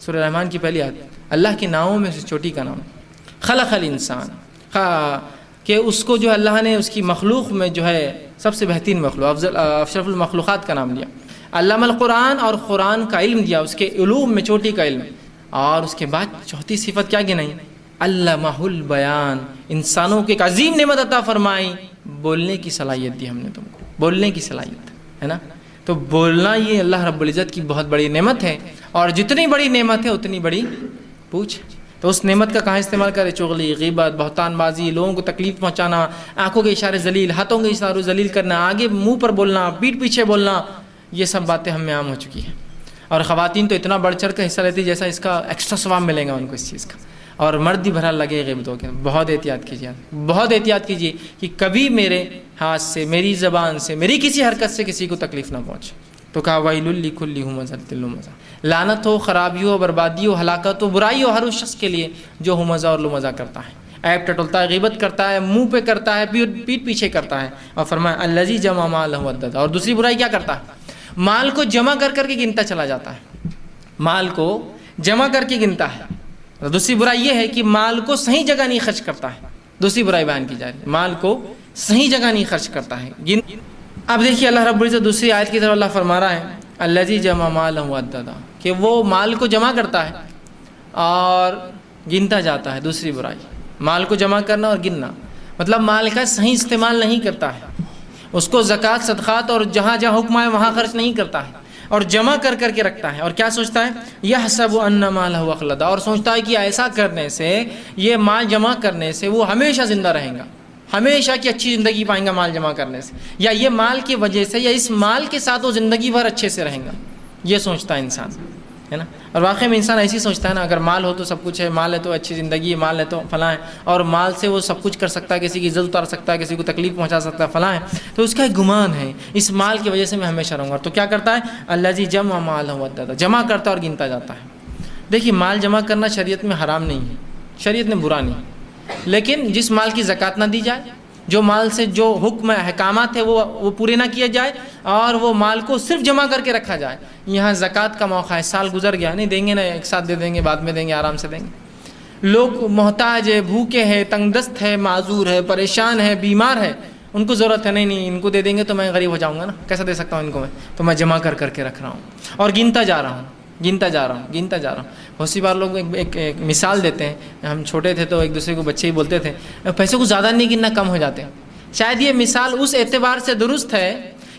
سورہ رحمان کی پہلی آیت، اللہ کے ناموں میں سے چھوٹی کا نام، خلق الانسان، کہ اس کو جو اللہ نے اس کی مخلوق میں جو ہے سب سے بہترین مخلوق، اشرف المخلوقات کا نام لیا، علم القرآن، اور قرآن کا علم دیا، اس کے علوم میں چھوٹی کا علم، اور اس کے بعد چوتھی صفت کیا گنائی، علمہ البیان، انسانوں کو ایک عظیم نعمت عطا فرمائی، بولنے کی صلاحیت دی ہم نے تم کو، بولنے کی صلاحیت ہے نا۔ تو بولنا یہ اللہ رب العزت کی بہت بڑی نعمت ہے، اور جتنی بڑی نعمت ہے اتنی بڑی پوچھ۔ تو اس نعمت کا کہاں استعمال کرے؟ چغلی، غیبت، بہتان بازی، لوگوں کو تکلیف پہنچانا، آنکھوں کے اشارے ذلیل، ہاتھوں کے اشارے ذلیل کرنا، آگے منہ پر بولنا، پیٹھ پیچھے بولنا، یہ سب باتیں ہم میں عام ہو چکی ہیں، اور خواتین تو اتنا بڑھ چڑھ کر حصہ لیتی جیسا اس کا ایکسٹرا ثواب ملے گا ان کو اس چیز کا، اور مرد بھی بھرا لگے غیبتوں کے۔ بہت احتیاط کیجیے، بہت احتیاط کیجیے کہ کبھی میرے ہاتھ سے، میری زبان سے، میری کسی حرکت سے کسی کو تکلیف نہ پہنچے۔ تو کہا ویل لکل ہمزۃ لمزہ، لعنت ہو، خرابی ہو، بربادی ہو، ہلاکت ہو، برائی ہو ہر اس شخص کے لیے جو ہمزہ اور لمزہ کرتا ہے۔ عیب ٹٹولتا ہے، غیبت کرتا ہے، منہ پہ کرتا ہے، پیٹھ پیچھے کرتا ہے. اور فرمایا الذی جمع مالہ وعددہ. اور دوسری برائی کیا کرتا ہے؟ مال کو جمع کر کر کے گنتا چلا جاتا ہے، مال کو جمع کر کے گنتا ہے. دوسری برائی یہ ہے کہ مال کو صحیح جگہ نہیں خرچ کرتا ہے. دوسری برائی بیان کی جا رہی ہے، مال کو صحیح جگہ نہیں خرچ کرتا ہے. اب دیکھیے اللہ رب العزت دوسری آیت کی طرف اللہ فرما رہا ہے الذی جمع مالہ وعددہ، کہ وہ مال کو جمع کرتا ہے اور گنتا جاتا ہے. دوسری برائی مال کو جمع کرنا اور گننا، مطلب مال کا صحیح استعمال نہیں کرتا ہے، اس کو زکوٰۃ صدقات اور جہاں جہاں حکم ہے وہاں خرچ نہیں کرتا ہے، اور جمع کر کر کے رکھتا ہے. اور کیا سوچتا ہے؟ یحسب ان مالہ اخلدا، اور سوچتا ہے کہ ایسا کرنے سے، یہ مال جمع کرنے سے وہ ہمیشہ زندہ رہیں گا، ہمیشہ کی اچھی زندگی پائیں گا مال جمع کرنے سے، یا یہ مال کی وجہ سے یا اس مال کے ساتھ وہ زندگی بھر اچھے سے رہیں گا. یہ سوچتا ہے انسان، ہے نا. اور واقعی میں انسان ایسی سوچتا ہے نا، اگر مال ہو تو سب کچھ ہے، مال ہے تو اچھی زندگی ہے، مال ہے تو فلاں ہے، اور مال سے وہ سب کچھ کر سکتا ہے، کسی کی عزت اتار سکتا ہے، کسی کو تکلیف پہنچا سکتا ہے، فلاں ہے. تو اس کا ایک گمان ہے اس مال کی وجہ سے میں ہمیشہ رہوں گا. تو کیا کرتا ہے؟ الذی جمع مالہ وعددہ، جمع کرتا ہے اور گنتا جاتا ہے. دیکھیے مال جمع کرنا شریعت میں حرام نہیں ہے، شریعت نے برا نہیں، لیکن جس مال کی زکوٰۃ نہ دی جائے، جو مال سے جو حکم احکامات ہے وہ پورے نہ کیے جائے، اور وہ مال کو صرف جمع کر کے رکھا جائے. یہاں زکوٰۃ کا موقع ہے، سال گزر گیا، نہیں دیں گے نا، ایک ساتھ دے دیں گے، بعد میں دیں گے، آرام سے دیں گے. لوگ محتاج ہے، بھوکے ہیں، تنگ دست ہے، معذور ہے، پریشان ہے، بیمار ہے، ان کو ضرورت ہے، نہیں ان کو دے دیں گے تو میں غریب ہو جاؤں گا نا، کیسا دے سکتا ہوں ان کو میں، تو میں جمع کر کر کے رکھ رہا ہوں اور گنتا جا رہا ہوں. بہت سی بار لوگ ایک مثال دیتے ہیں. ہم چھوٹے تھے تو ایک دوسرے کو بچے ہی بولتے تھے پیسے کو زیادہ نہیں گننا، کم ہو جاتے ہیں. شاید یہ مثال اس اعتبار سے درست ہے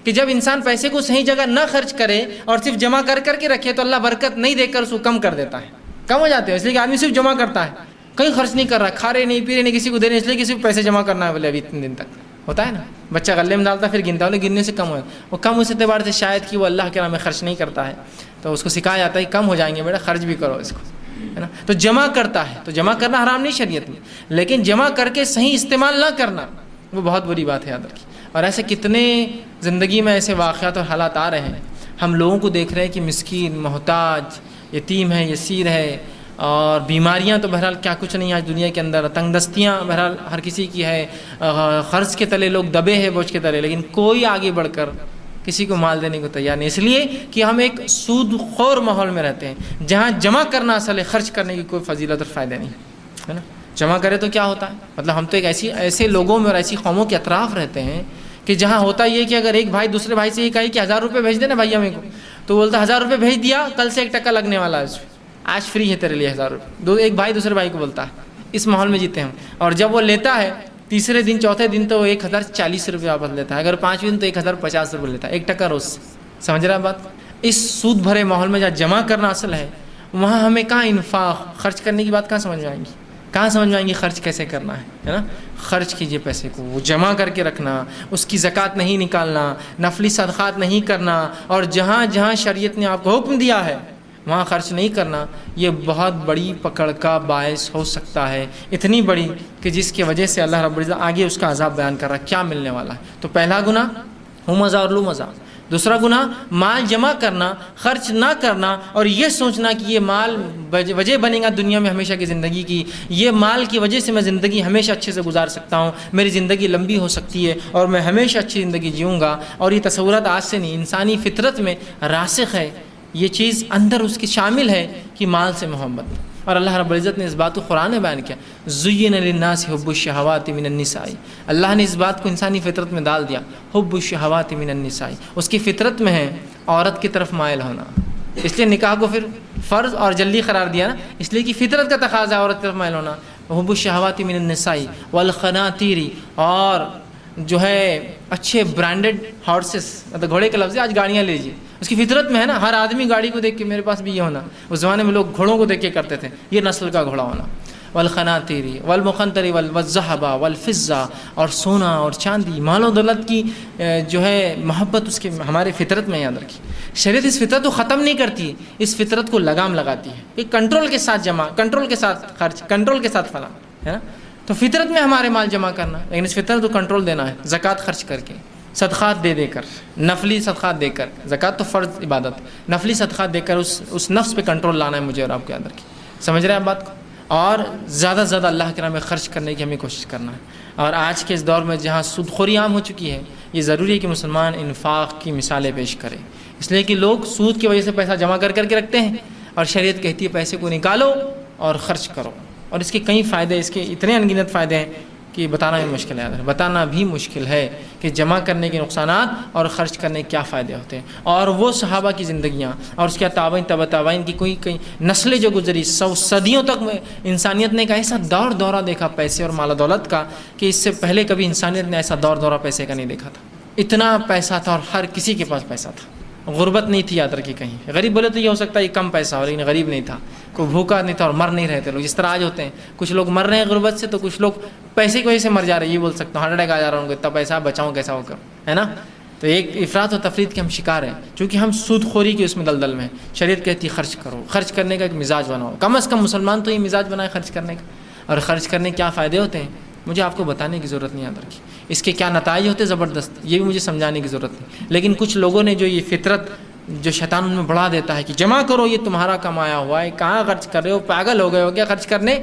کہ جب انسان پیسے کو صحیح جگہ نہ خرچ کرے اور صرف جمع کر کر کے رکھے تو اللہ برکت نہیں دے کر اس کو کم کر دیتا ہے، کم ہو جاتے ہیں. اس لیے کہ آدمی صرف جمع کرتا ہے، کہیں خرچ نہیں کر رہا، کھا رہے نہیں، پی رہے نہیں، کسی کو دے رہے، اس لیے کہ صرف پیسے جمع کرنا ہے بولے ابھی اتنے دن تک. ہوتا ہے نا، بچہ غلے میں ڈالتا ہے پھر گنتا ہے، گننے سے کم ہو، وہ کم اس اعتبار سے شاید کہ وہ اللہ کے نام میں خرچ نہیں کرتا ہے، تو اس کو سکھایا جاتا ہے کم ہو جائیں گے بیٹا، خرچ بھی کرو اس کو، ہے نا. تو جمع کرتا ہے، تو جمع کرنا حرام نہیں شریعت میں، لیکن جمع کر کے صحیح استعمال نہ کرنا وہ بہت بری بات ہے، یاد رکھیے. اور ایسے کتنے زندگی میں ایسے واقعات اور حالات آ رہے ہیں، ہم لوگوں کو دیکھ رہے ہیں کہ مسکین، محتاج، یتیم ہے، یسیر ہے، اور بیماریاں تو بہرحال کیا کچھ نہیں آج دنیا کے اندر، تنگ دستیاں بہرحال ہر کسی کی ہے، قرض کے تلے لوگ دبے ہیں، بوجھ کے تلے، لیکن کوئی آگے بڑھ کر کسی کو مال دینے کو تیار نہیں. اس لیے کہ ہم ایک سود خور ماحول میں رہتے ہیں جہاں جمع کرنا اصل ہے، خرچ کرنے کی کوئی فضیلت اور فائدہ نہیں ہے نا. جمع کرے تو کیا ہوتا ہے، مطلب ہم تو ایک ایسے لوگوں میں اور ایسی قوموں کے اطراف رہتے ہیں کہ جہاں ہوتا یہ کہ اگر ایک بھائی دوسرے بھائی سے یہ کہے کہ 1000 روپے بھیج دینا بھائی ہمیں کو، تو بولتا 1000 روپے بھیج دیا، کل سے 1 ٹکا لگنے والا ہے اس میں، آج فری ہے تیرے لیے 1000 روپے. ایک بھائی دوسرے بھائی کو بولتا ہے. اس ماحول میں جیتے ہم. اور جب وہ لیتا ہے تیسرے دن چوتھے دن تو وہ 1040 روپے واپس لیتا ہے، اگر 5ویں دن تو 1050 روپے لیتا ہے، 1 ٹکا روز. سمجھ رہا بات؟ اس سود بھرے ماحول میں جہاں جمع کرنا اصل ہے، وہاں ہمیں کہاں انفاق، خرچ کرنے کی بات کہاں سمجھ میں آئیں گی، کہاں سمجھ میں آئیں گی خرچ کیسے کرنا ہے نا. خرچ کیجئے پیسے کو، وہ جمع کر کے رکھنا، اس کی زکوٰۃ نہیں نکالنا، نفلی صدقات نہیں کرنا، اور جہاں جہاں شریعت نے آپ کو حکم دیا ہے وہاں خرچ نہیں کرنا. یہ بہت بڑی پکڑ کا باعث ہو سکتا ہے، اتنی بڑی کہ جس کی وجہ سے اللہ رب العزت آگے اس کا عذاب بیان کر رہا ہے کیا ملنے والا ہے. تو پہلا گناہ ہو مزہ اور لو مزہ. دوسرا گناہ مال جمع کرنا، خرچ نہ کرنا، اور یہ سوچنا کہ یہ مال وجہ بنے گا دنیا میں ہمیشہ کی زندگی کی، یہ مال کی وجہ سے میں زندگی ہمیشہ اچھے سے گزار سکتا ہوں، میری زندگی لمبی ہو سکتی ہے اور میں ہمیشہ اچھی زندگی جیوں گا. اور یہ تصورات آج سے نہیں، انسانی فطرت میں راسخ ہے، یہ چیز اندر اس کی شامل ہے کہ مال سے محبت. اور اللہ رب العزت نے اس بات کو قرآن میں بیان کیا، زُيِّنَ لِلنَّاسِ حُبُّ الشَّهَوَاتِ مِنَ النِّسَاءِ. اللہ نے اس بات کو انسانی فطرت میں ڈال دیا، حب الشہوات من النساء، اس کی فطرت میں ہے عورت کی طرف مائل ہونا. اس لیے نکاح کو پھر فرض اور جلدی قرار دیا نا، اس لیے کہ فطرت کا تقاضا ہے عورت کی طرف مائل ہونا. حب الشہوات من النساء والقناطیر، اور جو ہے اچھے برانڈڈ ہارسز، مطلب گھوڑے کا لفظ ہے، آج گاڑیاں لیجیے، اس کی فطرت میں ہے نا، ہر آدمی گاڑی کو دیکھ کے میرے پاس بھی یہ ہونا. اس زمانے میں لوگ گھوڑوں کو دیکھ کے کرتے تھے، یہ نسل کا گھوڑا ہونا. والقناطیر والمقنطر والذهب والفضة، اور سونا اور چاندی، مال و دولت کی جو ہے محبت اس کے ہمارے فطرت میں. یاد رکھیے شریعت اس فطرت کو ختم نہیں کرتی، اس فطرت کو لگام لگاتی ہے کہ کنٹرول کے ساتھ جمع، کنٹرول کے ساتھ خرچ، کنٹرول کے ساتھ فلاں، ہے نا. تو فطرت میں ہمارے مال جمع کرنا، لیکن اس فطرت کو کنٹرول دینا ہے، زکوٰۃ خرچ کر کے، صدقات دے کر، نفلی صدقات دے کر. زکوٰۃ تو فرض عبادت، نفلی صدقات دے کر اس نفس پہ کنٹرول لانا ہے مجھے اور آپ کو. یاد رکھیے، سمجھ رہے ہیں آپ بات کو. اور زیادہ سے زیادہ اللہ کے راہ میں خرچ کرنے کی ہمیں کوشش کرنا ہے۔ اور آج کے اس دور میں جہاں سود خوری عام ہو چکی ہے، یہ ضروری ہے کہ مسلمان انفاق کی مثالیں پیش کرے، اس لیے کہ لوگ سود کی وجہ سے پیسہ جمع کر کے رکھتے ہیں، اور شریعت کہتی ہے پیسے کو نکالو اور خرچ کرو، اور اس کے کئی فائدے، اس کے اتنے انگنت فائدے ہیں کہ بتانا بھی مشکل ہے کہ جمع کرنے کے نقصانات اور خرچ کرنے کے کیا فائدے ہوتے ہیں۔ اور وہ صحابہ کی زندگیاں اور اس کے تابعین تبع تابعین کی کئی نسلیں جو گزری، صدیوں تک میں انسانیت نے ایک ایسا دور دورہ دیکھا پیسے اور مال و دولت کا کہ اس سے پہلے کبھی انسانیت نے ایسا دور دورہ پیسے کا نہیں دیکھا تھا۔ اتنا پیسہ تھا اور ہر کسی کے پاس پیسہ تھا، غربت نہیں تھی یاد رکھی کہیں۔ غریب بولے تو یہ ہو سکتا ہے یہ کم پیسہ ہو، لیکن غریب نہیں تھا، کوئی بھوکا نہیں تھا اور مر نہیں رہے تھے لوگ، جس طرح آج ہوتے ہیں کچھ لوگ مر رہے ہیں غربت سے، تو کچھ لوگ پیسے کی وجہ سے مر جا رہے ہیں، یہ بول سکتا ہوں ہارٹ اٹیک آ جا رہا ہے ان کو، اتنا پیسہ بچاؤں کیسا ہو کر، ہے نا۔ تو ایک افراط و تفریط کے ہم شکار ہیں، چونکہ ہم سود خوری کی اس میں دلدل میں ہیں۔ شریعت کہتی ہے خرچ کرو، خرچ کرنے کا ایک مزاج بناؤ، کم از کم مسلمان تو یہ مزاج بنائے خرچ کرنے کا۔ اور خرچ کرنے کے کیا فائدے ہوتے ہیں مجھے آپ کو بتانے کی ضرورت نہیں، یاد رکھی، اس کے کیا نتائج ہوتے ہیں زبردست، یہ بھی مجھے سمجھانے کی ضرورت نہیں۔ لیکن کچھ لوگوں نے جو یہ فطرت جو شیطان ان میں بڑھا دیتا ہے کہ جمع کرو، یہ تمہارا کمایا ہوا ہے، کہاں خرچ کر رہے ہو، پاگل ہو گئے ہو کیا خرچ کرنے،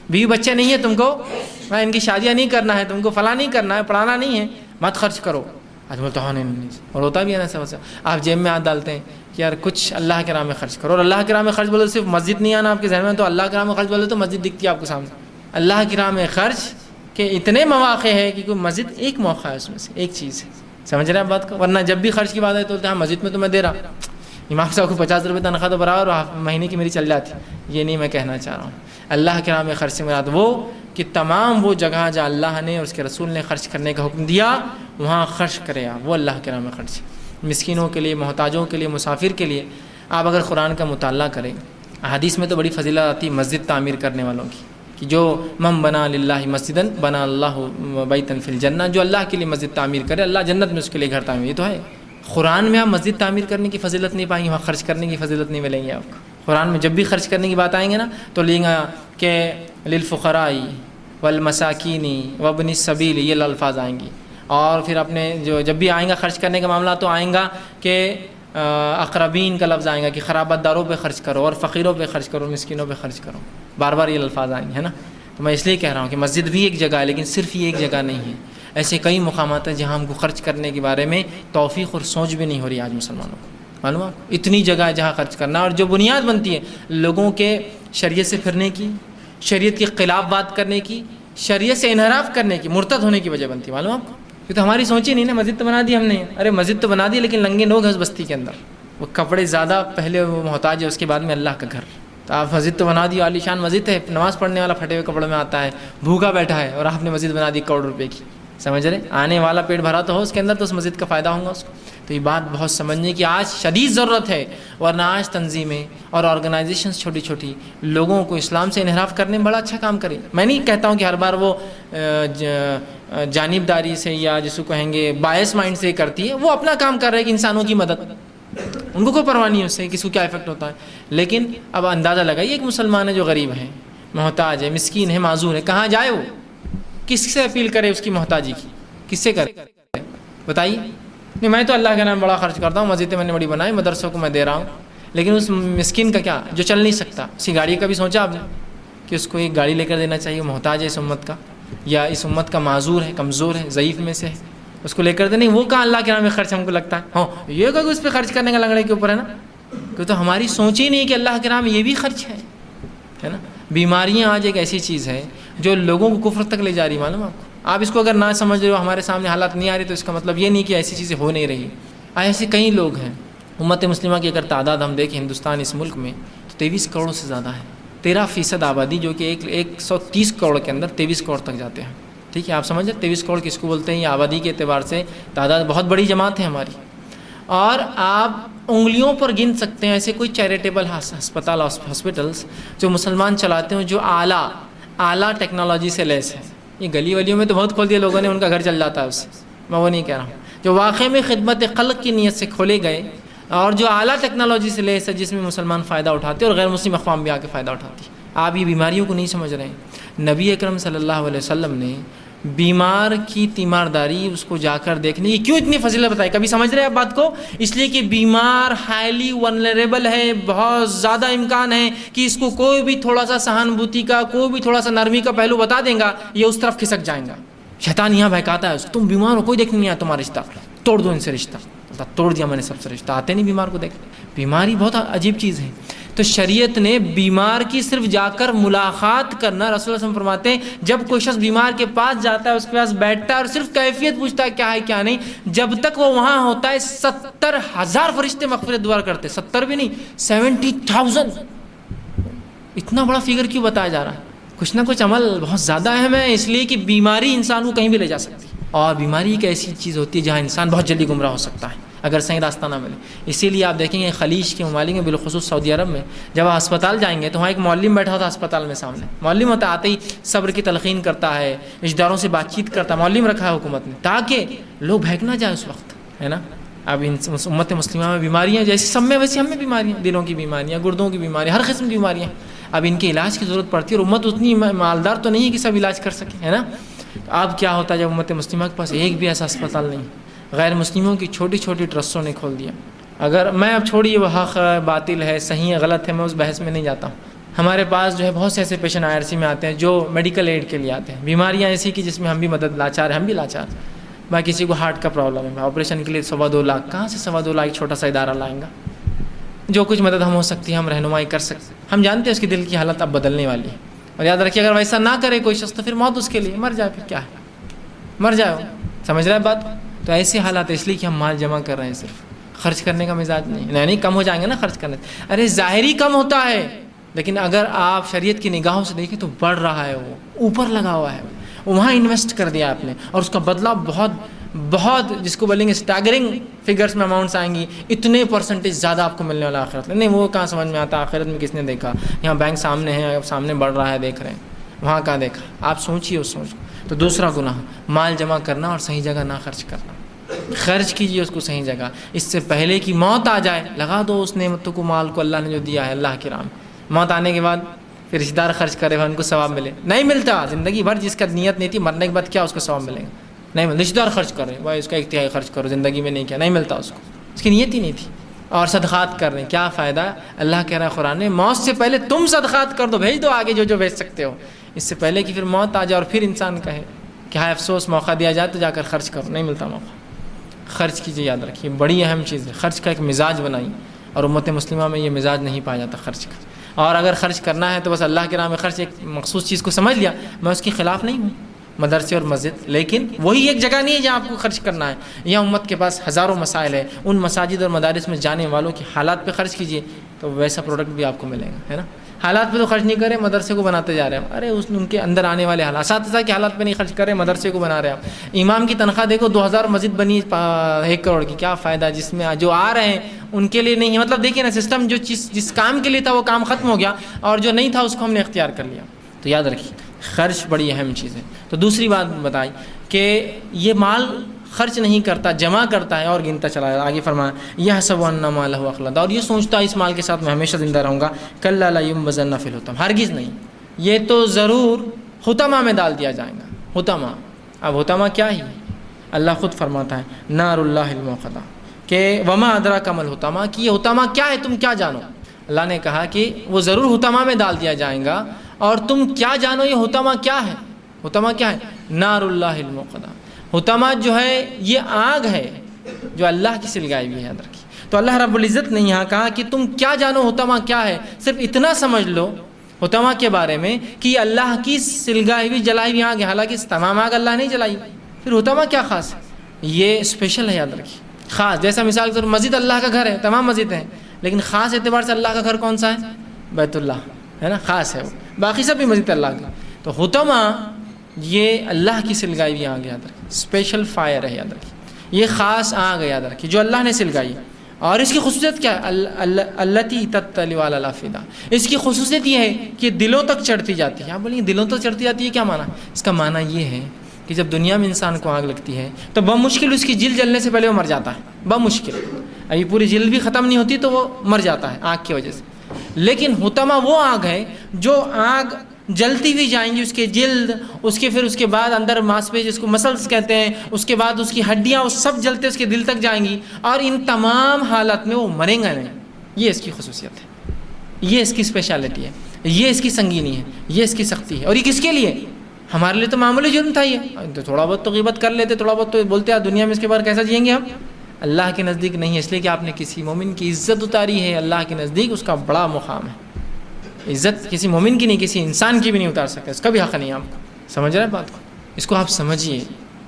بیوی بچے نہیں ہے تم کو، ان کی شادیاں نہیں کرنا ہے تم کو، فلاں نہیں کرنا ہے، پڑھانا نہیں ہے، مت خرچ کرو۔ آج بولتا ہاں نہیں، اور ہوتا بھی ہے نا سب سے، آپ جیب میں ہاتھ ڈالتے ہیں کہ یار کچھ اللہ کے راہ میں خرچ کرو، اور اللہ کے راہ میں خرچ بولے صرف مسجد نہیں آنا آپ کے ذہن میں، تو اللہ کے راہ میں خرچ بولے تو مسجد دکھتی ہے آپ کو سامنے۔ اللہ کی راہ میں خرچ کے اتنے مواقع ہے کہ کوئی مسجد ایک موقع ہے، اس میں سے ایک چیز ہے، سمجھ رہے ہیں بات کو؟ ورنہ جب بھی خرچ کی بات ہے تو ہاں مسجد میں تو میں دے رہا، امام صاحب کو 50 روپے تنخواہ تو برابر مہینے کی میری چل جاتی، یہ نہیں میں کہنا چاہ رہا ہوں۔ اللہ کے راہ میں خرچ سے مراد وہ کہ تمام وہ جگہ جہاں اللہ نے اور اس کے رسول نے خرچ کرنے کا حکم دیا وہاں خرچ کرے آپ، وہ اللہ کے راہ میں خرچ، مسکینوں کے لیے، محتاجوں کے لیے، مسافر کے لیے۔ آپ اگر قرآن کا مطالعہ کریں، حدیث میں تو بڑی فضیلت آتی مسجد تعمیر کرنے والوں کی، کہ جو من بنا للہ مسجدن بنا اللہ بیتن فی الجنہ، جو اللہ کے لیے مسجد تعمیر کرے اللہ جنت میں اس کے لیے گھر تعمیر، یہ تو ہے۔ قرآن میں آپ مسجد تعمیر کرنے کی فضیلت نہیں پائیں گے، وہاں خرچ کرنے کی فضیلت نہیں ملیں گی آپ کو۔ قرآن میں جب بھی خرچ کرنے کی بات آئیں گے نا تو لیں گا کہ للفقراء والمساکین وابن السبیل، یہ الفاظ آئیں گی۔ اور پھر اپنے جو جب بھی آئیں گا خرچ کرنے کا معاملہ تو آئیں گا کہ اقربین کا لفظ آئیں گا کہ خرابت داروں پہ خرچ کرو اور فقیروں پہ خرچ کرو، مسکینوں پہ خرچ کرو، بار بار یہ الفاظ آئیں گے، ہے نا۔ تو میں اس لیے کہہ رہا ہوں کہ مسجد بھی ایک جگہ ہے، لیکن صرف یہ ایک جگہ نہیں ہے، ایسے کئی مقامات ہیں جہاں ہم کو خرچ کرنے کے بارے میں توفیق اور سوچ بھی نہیں ہو رہی آج مسلمانوں کو، معلوم ہے؟ اتنی جگہ ہے جہاں خرچ کرنا، اور جو بنیاد بنتی ہے لوگوں کے شریعت سے پھرنے کی، شریعت کے خلاف بات کرنے کی، شریعت سے انحراف کرنے کی، مرتد ہونے کی وجہ بنتی ہے، معلوم آپ کو؟ یہ تو ہماری سوچ ہی نہیں نا، مسجد تو بنا دی ہم نے، ارے مسجد تو بنا دی لیکن لنگے لوگ ہیں اس بستی کے اندر، وہ کپڑے زیادہ پہلے وہ محتاج ہے، اس کے بعد میں اللہ کا گھر، تو آپ مسجد تو بنا دی، عالی شان مسجد ہے، نماز پڑھنے والا پھٹے ہوئے کپڑوں میں آتا ہے، بھوکا بیٹھا ہے، اور آپ نے مسجد بنا دی کروڑ روپے کی، سمجھ رہے؟ آنے والا پیٹ بھرا تو ہو اس کے اندر، تو اس مسجد کا فائدہ ہوگا اس کو۔ تو یہ بات بہت سمجھنے کی آج شدید ضرورت ہے، ورنہ آج تنظیمیں اور آرگنائزیشنز چھوٹی چھوٹی لوگوں کو اسلام سے انحراف کرنے میں بڑا اچھا کام کریں۔ میں نہیں کہتا ہوں کہ ہر بار وہ جانبداری سے یا جس کو کہیں گے بائس مائنڈ سے کرتی ہے، وہ اپنا کام کر رہے ہیں کہ انسانوں کی مدد، ان کو کوئی پرواہ نہیں ہے اس سے کس کو کیا افیکٹ ہوتا ہے، لیکن اب اندازہ لگائیے ایک مسلمان ہے جو غریب ہے، محتاج ہے، مسکین ہے، معذور ہے، کہاں جائے وہ؟ کس سے اپیل کرے اس کی محتاجی کی؟ کس سے کرے بتائیے؟ نہیں میں تو اللہ کے نام بڑا خرچ کرتا ہوں، مسجدیں میں نے بڑی بنائی، مدرسوں کو میں دے رہا ہوں، لیکن اس مسکین کا کیا جو چل نہیں سکتا، اسی گاڑی کا بھی سوچا آپ نے کہ اس کو ایک گاڑی لے کر دینا چاہیے، محتاج ہے اس امت کا، یا اس امت کا معذور ہے، کمزور ہے، ضعیف میں سے ہے، اس کو لے کر دے؟ نہیں، وہ کہاں اللہ کے نام میں خرچ ہم کو لگتا ہے، ہاں یہ کہ اس پہ خرچ کرنے کا لنگڑے کے اوپر ہے نا، کہ تو ہماری سوچ ہی نہیں کہ اللہ کے نام یہ بھی خرچ ہے نا۔ بیماریاں آج ایک ایسی چیز ہے جو لوگوں کو کفر تک لے جا رہی، معلوم آپ کو؟ آپ اس کو اگر نہ سمجھ رہے ہو، ہمارے سامنے حالات نہیں آ رہی، تو اس کا مطلب یہ نہیں کہ ایسی چیزیں ہو نہیں رہی، ایسے کئی لوگ ہیں۔ امت مسلمہ کی اگر تعداد ہم دیکھیں ہندوستان اس ملک میں تو 23 کروڑ سے زیادہ ہے، 13% آبادی، جو کہ 130 کروڑ کے اندر 23 کروڑ تک جاتے ہیں، ٹھیک ہے؟ آپ سمجھ رہے 23 کروڑ کس کو بولتے ہیں؟ یہ آبادی کے اعتبار سے تعداد بہت بڑی جماعت ہے ہماری، اور آپ انگلیوں پر گن سکتے ہیں ایسے کوئی چیریٹیبل ہسپتال ہاسپٹلس جو مسلمان چلاتے ہیں، جو اعلیٰ ٹیکنالوجی سے لیس ہے۔ یہ گلی ولیوں میں تو بہت کھول دیا لوگوں نے، ان کا گھر چل جاتا ہے اس سے، میں وہ نہیں کہہ رہا ہوں، جو واقعی میں خدمت خلق کی نیت سے کھولے گئے اور جو اعلیٰ ٹیکنالوجی سے لیس ہے، جس میں مسلمان فائدہ اٹھاتے ہیں اور غیر مسلم اقوام بھی آ کے فائدہ اٹھاتی ہے۔ آپ یہ بیماریوں کو نہیں سمجھ رہے ہیں۔ نبی اکرم صلی اللہ علیہ وسلم نے بیمار کی تیمارداری اس کو جا کر دیکھنے کی کیوں اتنی فضیلت بتائی؟ کبھی سمجھ رہے ہیں آپ بات کو؟ اس لیے کہ بیمار ہائیلی ونلریبل ہے، بہت زیادہ امکان ہے کہ اس کو کوئی بھی تھوڑا سا سہانبوتی کا، کوئی بھی تھوڑا سا نرمی کا پہلو بتا دیں گا، یہ اس طرف کھسک جائیں گا۔ شیطان یہاں بہکاتا ہے اس کو، تم بیمار ہو، کوئی دیکھنے نہیں آیا تمہارا رشتہ، توڑ دو ان سے رشتہ۔ توڑ دیا میں نے سب سے رشتہ، آتے نہیں بیمار کو دیکھنے۔ بیماری بہت عجیب چیز ہے۔ تو شریعت نے بیمار کی صرف جا کر ملاقات کرنا، رسول اللہ صلی اللہ علیہ وسلم فرماتے ہیں جب کوئی شخص بیمار کے پاس جاتا ہے، اس کے پاس بیٹھتا ہے اور صرف کیفیت پوچھتا ہے کیا ہے کیا نہیں، جب تک وہ وہاں ہوتا ہے 70,000 فرشتے مغفرت دعا کرتے، 70 بھی نہیں، 70,000۔ اتنا بڑا فگر کیوں بتایا جا رہا ہے؟ کچھ نہ کچھ عمل بہت زیادہ اہم ہے، اس لیے کہ بیماری انسان کو کہیں بھی لے جا سکتی ہے، اور بیماری ایک ایسی چیز ہوتی ہے جہاں انسان بہت جلدی گمراہ ہو سکتا ہے اگر صحیح راستہ نہ ملے۔ اسی لیے آپ دیکھیں گے خلیج کے ممالک میں، بالخصوص سعودی عرب میں، جب آپ اسپتال جائیں گے تو وہاں ایک معلم بیٹھا ہوتا ہے اسپتال میں سامنے۔ معلم ہوتا آتے ہی صبر کی تلقین کرتا ہے، رشتہ داروں سے بات چیت کرتا ہے، معلم رکھا ہے حکومت نے تاکہ لوگ بہک نہ جائے اس وقت، ہے نا۔ اب امت مسلمہ میں بیماریاں جیسے سب میں ویسے ہم میں بیماریاں، دلوں کی بیماریاں، گردوں کی بیماریاں، ہر قسم کی بیماریاں، اب ان کے علاج کی ضرورت پڑتی ہے، اور امت اتنی مالدار تو نہیں ہے کہ سب علاج کر سکے، ہے نا۔ اب کیا ہوتا ہے جب امت مسلمہ کے پاس ایک بھی ایسا اسپتال نہیں، غیر مسلموں کی چھوٹی چھوٹی ٹرسٹوں نے کھول دیا۔ اگر میں اب چھوڑیے وہ حق ہے، باطل ہے، صحیح ہے، غلط ہے، میں اس بحث میں نہیں جاتا ہوں۔ ہمارے پاس جو ہے بہت سے ایسے پیشنٹ IRC میں آتے ہیں جو میڈیکل ایڈ کے لیے آتے ہیں، بیماریاں ایسی کہ جس میں ہم بھی مدد لاچار ہیں، ہم بھی لاچار ہیں۔ میں کسی کو ہارٹ کا پرابلم ہے، آپریشن کے لیے 2.25 لاکھ، کہاں سے 2.25 لاکھ چھوٹا سا ادارہ لائیں گا؟ جو کچھ مدد ہم ہو سکتی ہے ہم رہنمائی کر سکتے ہیں۔ ہم جانتے ہیں اس کی دل کی حالت اب بدلنے والی ہے، اور یاد رکھیے اگر ویسا نہ کرے کوئی شخص تو پھر موت اس کے لیے، مر جائے، پھر کیا ہے، مر جائے، سمجھ رہے ہیں بات؟ تو ایسے حالات اس لیے کہ ہم مال جمع کر رہے ہیں، صرف خرچ کرنے کا مزاج نہیں کم ہو جائیں گے نا خرچ کرنے۔ ارے ظاہری کم ہوتا ہے، لیکن اگر آپ شریعت کی نگاہوں سے دیکھیں تو بڑھ رہا ہے، وہ اوپر لگا ہوا ہے، وہاں انویسٹ کر دیا آپ نے، اور اس کا بدلہ بہت جس کو بولیں گے اسٹیگرنگ فگرز میں اماؤنٹس آئیں گی، اتنے پرسنٹیج زیادہ آپ کو ملنے والا آخرت میں۔ نہیں وہ کہاں سمجھ میں آتا، آخرت میں کس نے دیکھا؟ یہاں بینک سامنے ہے، سامنے بڑھ رہا ہے، دیکھ رہے ہیں، وہاں کہاں دیکھا؟ آپ سوچیے اس سوچ کو۔ تو دوسرا گناہ مال جمع کرنا اور صحیح جگہ نہ خرچ کرنا۔ خرچ کیجیے اس کو صحیح جگہ، اس سے پہلے کہ موت آ جائے لگا دو اس نعمتوں کو، مال کو اللہ نے جو دیا ہے اللہ کی راہ میں۔ موت آنے کے بعد پھر رشتہ دار خرچ کرے ان کو ثواب ملے، نہیں ملتا۔ زندگی بھر جس کا نیت نہیں تھی، مرنے کے بعد کیا اس کو ثواب ملے گا؟ نہیں ملتا۔ رشتہ دار خرچ کر رہے ہیں، بھائی اس کا 1/3 خرچ کرو، زندگی میں نہیں کیا، نہیں ملتا اس کو، اس کی نیت ہی نہیں تھی۔ اور صدقات کر رہے ہیں، کیا فائدہ؟ اللہ کہہ رہا ہے قرآن میں، موت سے پہلے تم صدقات کر دو، بھیج دو آگے جو بھیج سکتے ہو، اس سے پہلے کہ پھر موت آ جائے اور پھر انسان کہے کہ ہائے افسوس موقع دیا جائے تو جا کر خرچ کرو، نہیں ملتا موقع۔ خرچ کیجیے، یاد رکھیے بڑی اہم چیز ہے، خرچ کا ایک مزاج بنائیے، اور امت مسلمہ میں یہ مزاج نہیں پایا جاتا خرچ کا۔ اور اگر خرچ کرنا ہے تو بس اللہ کے راہ میں خرچ، ایک مخصوص چیز کو سمجھ لیا، میں اس کے خلاف نہیں ہوں، مدرسے اور مسجد، لیکن وہی ایک جگہ نہیں ہے جہاں آپ کو خرچ کرنا ہے۔ یہاں امت کے پاس ہزاروں مسائل ہے، ان مساجد اور مدارس میں جانے والوں کی حالات پہ خرچ کیجیے تو ویسا پروڈکٹ بھی آپ کو ملے گا، ہے نا۔ حالات پہ تو خرچ نہیں کرے، مدرسے کو بناتے جا رہے ہیں، ارے ان کے اندر آنے والے حالات، اساتذہ کے حالات پہ نہیں خرچ کرے، مدرسے کو بنا رہے ہیں آپ۔ امام کی تنخواہ دیکھو، 2000 مسجد بنی 1 کروڑ کی، کیا فائدہ جس میں جو آ رہے ہیں ان کے لیے نہیں ہے۔ مطلب دیکھیے نا سسٹم، جو چیز جس کام کے لیے تھا وہ کام ختم ہو گیا، اور جو نہیں تھا اس کو ہم نے اختیار کر لیا۔ تو یاد رکھیے خرچ بڑی اہم چیز ہے۔ تو دوسری بات بتائی کہ یہ مال خرچ نہیں کرتا، جمع کرتا ہے اور گنتا چلا جاتا۔ آگے فرمایا یحسب ان مالہ اخلد، اور یہ سوچتا ہے اس مال کے ساتھ میں ہمیشہ زندہ رہوں گا، کلا لا ینبذن فی الحطمہ، ہرگز نہیں، یہ تو ضرور حطمہ میں ڈال دیا جائے گا۔ حطمہ، اب حطمہ کیا ہی؟ اللہ خود فرماتا ہے نار اللہ الموقدہ، کہ وما ادراک ما الحطمہ، کہ یہ حطمہ کیا ہے تم کیا جانو؟ اللہ نے کہا کہ وہ ضرور حطمہ میں ڈال دیا جائے گا، اور تم کیا جانو یہ حطمہ کیا ہے؟ حطمہ کیا ہے؟ نار اللہ الموقدہ۔ حطمہ جو ہے یہ آگ ہے جو اللہ کی سلگائی ہوئی ہے، یاد رکھیے۔ تو اللہ رب العزت نے یہاں کہا کہ تم کیا جانو حطمہ کیا ہے، صرف اتنا سمجھ لو حطمہ کے بارے میں کہ یہ اللہ کی سلگائی ہوئی جلائی ہوئی آگ ہے، حالانکہ تمام آگ اللہ نہیں جلائی، پھر حطمہ کیا خاص ہے؟ یہ اسپیشل ہے، یاد رکھیے، خاص۔ جیسا مثال کے طور مسجد اللہ کا گھر ہے، تمام مسجد ہیں، لیکن خاص اعتبار سے اللہ کا گھر کون سا ہے؟ بیت اللہ، ہے نا، خاص ہے وہ، باقی سب بھی مسجد اللہ کا۔ تو حطمہ یہ اللہ کی سلگائی ہوئی آگ، یاد رکھیے، اسپیشل فائر ہے، یاد رکھیے، یہ خاص آگ ہے، یاد رکھیے، جو اللہ نے سلگائی۔ اور اس کی خصوصیت کیا ہے؟ التی تطلع علی الافئدہ، اس کی خصوصیت یہ ہے کہ دلوں تک چڑھتی جاتی ہے۔ آپ بولیں گے دلوں تک چڑھتی جاتی ہے، کیا معنی؟ اس کا معنی یہ ہے کہ جب دنیا میں انسان کو آگ لگتی ہے تو بمشکل اس کی جلد جلنے سے پہلے وہ مر جاتا ہے، بمشکل، ابھی پوری جلد بھی ختم نہیں ہوتی تو وہ مر جاتا ہے آگ کی وجہ سے۔ لیکن حطمہ وہ آگ ہے جو آگ جلتی ہوئی جائیں گی، اس کے جلد، پھر اس کے بعد اندر ماس پیش جس کو مسلس کہتے ہیں، اس کے بعد اس کی ہڈیاں، وہ سب جلتے اس کے دل تک جائیں گی، اور ان تمام حالت میں وہ مریں گا نہیں۔ یہ اس کی خصوصیت ہے، یہ اس کی اسپیشلٹی ہے، یہ اس کی سنگینی ہے، یہ اس کی سختی ہے۔ اور یہ کس کے لیے؟ ہمارے لیے تو معمولی جرم تھا یہ، تو تھوڑا بہت تو غیبت کر لیتے، تھوڑا بہت تو بولتے ہیں، دنیا میں اس کے بعد کیسا جئیں گے ہم؟ اللہ کے نزدیک نہیں ہے، اس لیے کہ آپ نے کسی مومن کی عزت اتاری ہے، اللہ کے نزدیک اس کا بڑا مقام ہے۔ عزت کسی مومن کی نہیں، کسی انسان کی بھی نہیں اتار سکتے، اس کا بھی حق نہیں آپ کو۔ سمجھ رہے ہیں بات کو؟ اس کو آپ سمجھیے،